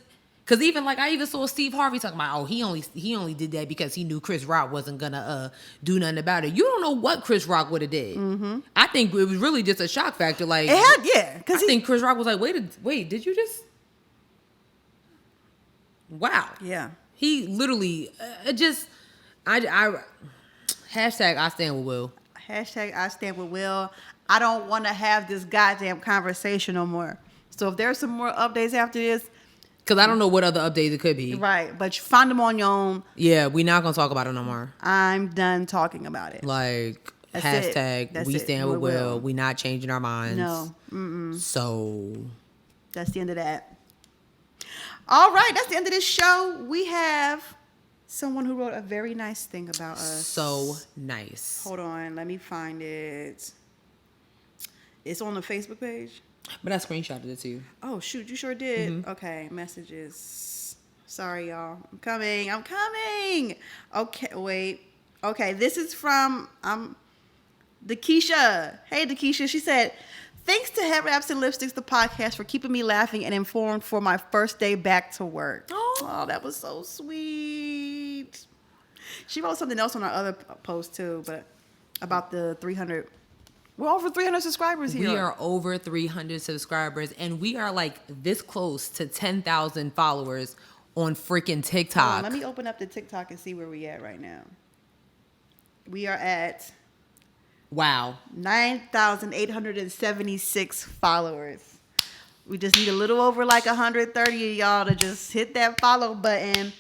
even like I even saw Steve Harvey talking about, oh, he only did that because he knew Chris Rock wasn't gonna do nothing about it. You don't know what Chris Rock would have did. I think it was really just a shock factor. Like, because I think Chris Rock was like, wait, did you just? Wow. Yeah. He literally I hashtag I stand with Will. Hashtag I stand with Will. I don't want to have this goddamn conversation no more. So if there's some more updates after this, because I don't know what other updates it could be. Right, but you find them on your own. Yeah, we're not gonna talk about it no more. I'm done talking about it. Like hashtag we stand with Will. We not changing our minds. No. Mm-mm. So that's the end of that. All right, that's the end of this show. We have someone who wrote a very nice thing about us. So nice. Hold on, let me find it. It's on the Facebook page. But I screenshotted it too. Oh, shoot, you sure did? Okay, messages. Sorry, y'all. I'm coming. Okay, wait. Okay, this is from Dakisha. Hey, Dakisha. She said, thanks to Headwraps and Lipsticks, the podcast, for keeping me laughing and informed for my first day back to work. Oh, that was so sweet. She wrote something else on our other post too, but about the 300 We're over 300 subscribers here. We are over 300 subscribers, and we are like this close to 10,000 followers on freaking TikTok. Let me open up the TikTok and see where we at right now. We are at 9,876 followers. We just need a little over like 130 of y'all to just hit that follow button.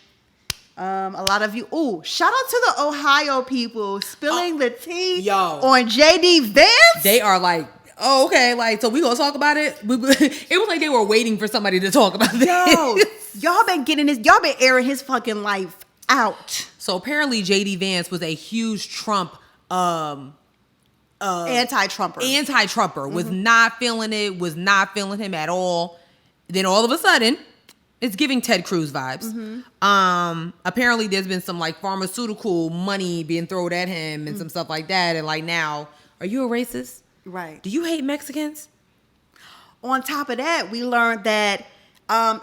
A lot of you. Ooh, shout out to the Ohio people spilling the tea on JD Vance. They are like, oh, okay, like, so we gonna talk about it? It was like they were waiting for somebody to talk about this. Yo, y'all been getting this. Y'all been airing his fucking life out. So apparently JD Vance was a huge Trump anti-Trumper. Was not feeling it, was not feeling him at all. Then all of a sudden, it's giving Ted Cruz vibes. Apparently there's been some like pharmaceutical money being thrown at him and some stuff like that. And like, now, are you a racist? Right. Do you hate Mexicans? On top of that, we learned that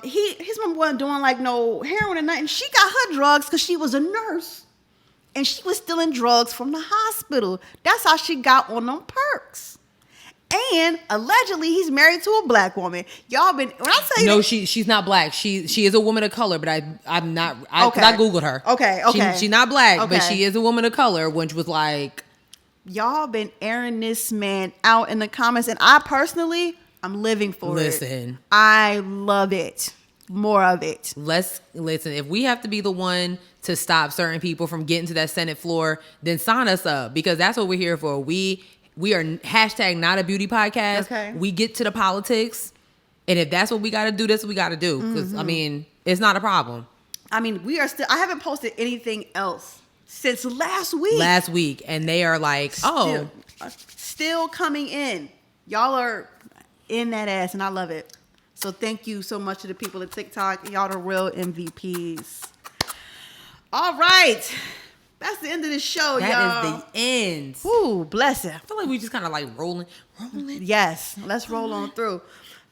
his mom wasn't doing like no heroin or nothing. She got her drugs because she was a nurse. And she was stealing drugs from the hospital. That's how she got on them perks. And allegedly, he's married to a black woman. Y'all been, when I tell you, no, she's not black. She is a woman of color, but I'm not. I googled her. Okay. She's not black, but she is a woman of color, which was like, y'all been airing this man out in the comments, and I personally, I'm living for it. Listen, I love it. More of it. Listen. If we have to be the one to stop certain people from getting to that Senate floor, then sign us up, because that's what we're here for. We are hashtag not a beauty podcast. Okay. We get to the politics, and if that's what we got to do, that's what we got to do. Because I mean, it's not a problem. I mean, we are still. I haven't posted anything else since last week. And they are like, still coming in. Y'all are in that ass, and I love it. So thank you so much to the people at TikTok. Y'all the real MVPs. All right. That's the end of the show, y'all. That is the end. Ooh, bless it. I feel like we just kind of like rolling. Yes, let's roll on through.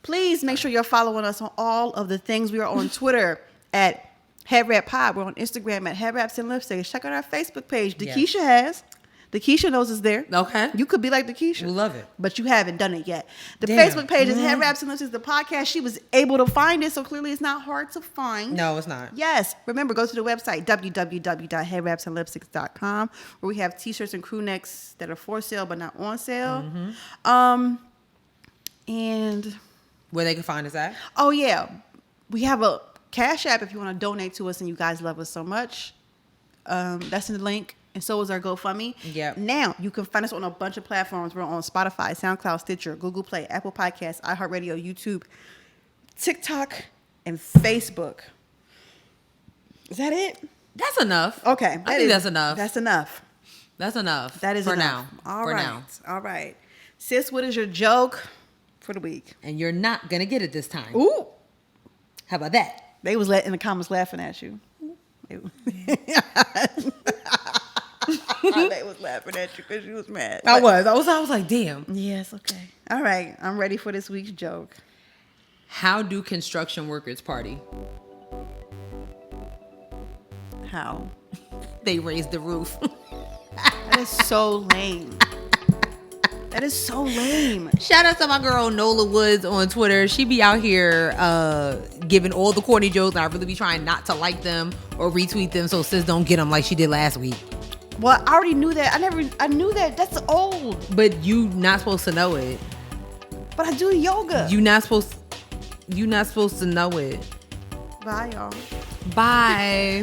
Please make sure you're following us on all of the things. We are on Twitter at HeadWrapPod. We're on Instagram at Headwraps and Lipstick. Check out our Facebook page. Keisha has. The Keisha knows it's there. Okay. You could be like the Keisha. We love it. But you haven't done it yet. The Facebook page is Headwraps and Lipstick, the podcast. She was able to find it, so clearly it's not hard to find. No, it's not. Yes. Remember, go to the website, www.headwrapsandlipsticks.com, where we have t-shirts and crew necks that are for sale but not on sale. And where they can find us at? Oh, yeah. We have a Cash App if you want to donate to us and you guys love us so much. That's in the link. And so is our GoFundMe. Yep. Now, you can find us on a bunch of platforms. We're on Spotify, SoundCloud, Stitcher, Google Play, Apple Podcasts, iHeartRadio, YouTube, TikTok, and Facebook. Is that it? That's enough. Okay. I think that's enough. That's enough. That's enough. That is for enough. now. All for right. now. All right. Sis, what is your joke for the week? And you're not going to get it this time. Ooh. How about that? They was in the comments laughing at you. They was laughing at you because you was mad. I was like, damn. Yes, okay. All right. I'm ready for this week's joke. How do construction workers party? How? They raise the roof. That is so lame. That is so lame. Shout out to my girl Nola Woods on Twitter. She be out here giving all the corny jokes. I really be trying not to like them or retweet them so sis don't get them like she did last week. Well, I already knew that. I knew that. That's old. But you not supposed to know it. But I do yoga. You not supposed to know it. Bye, y'all. Bye.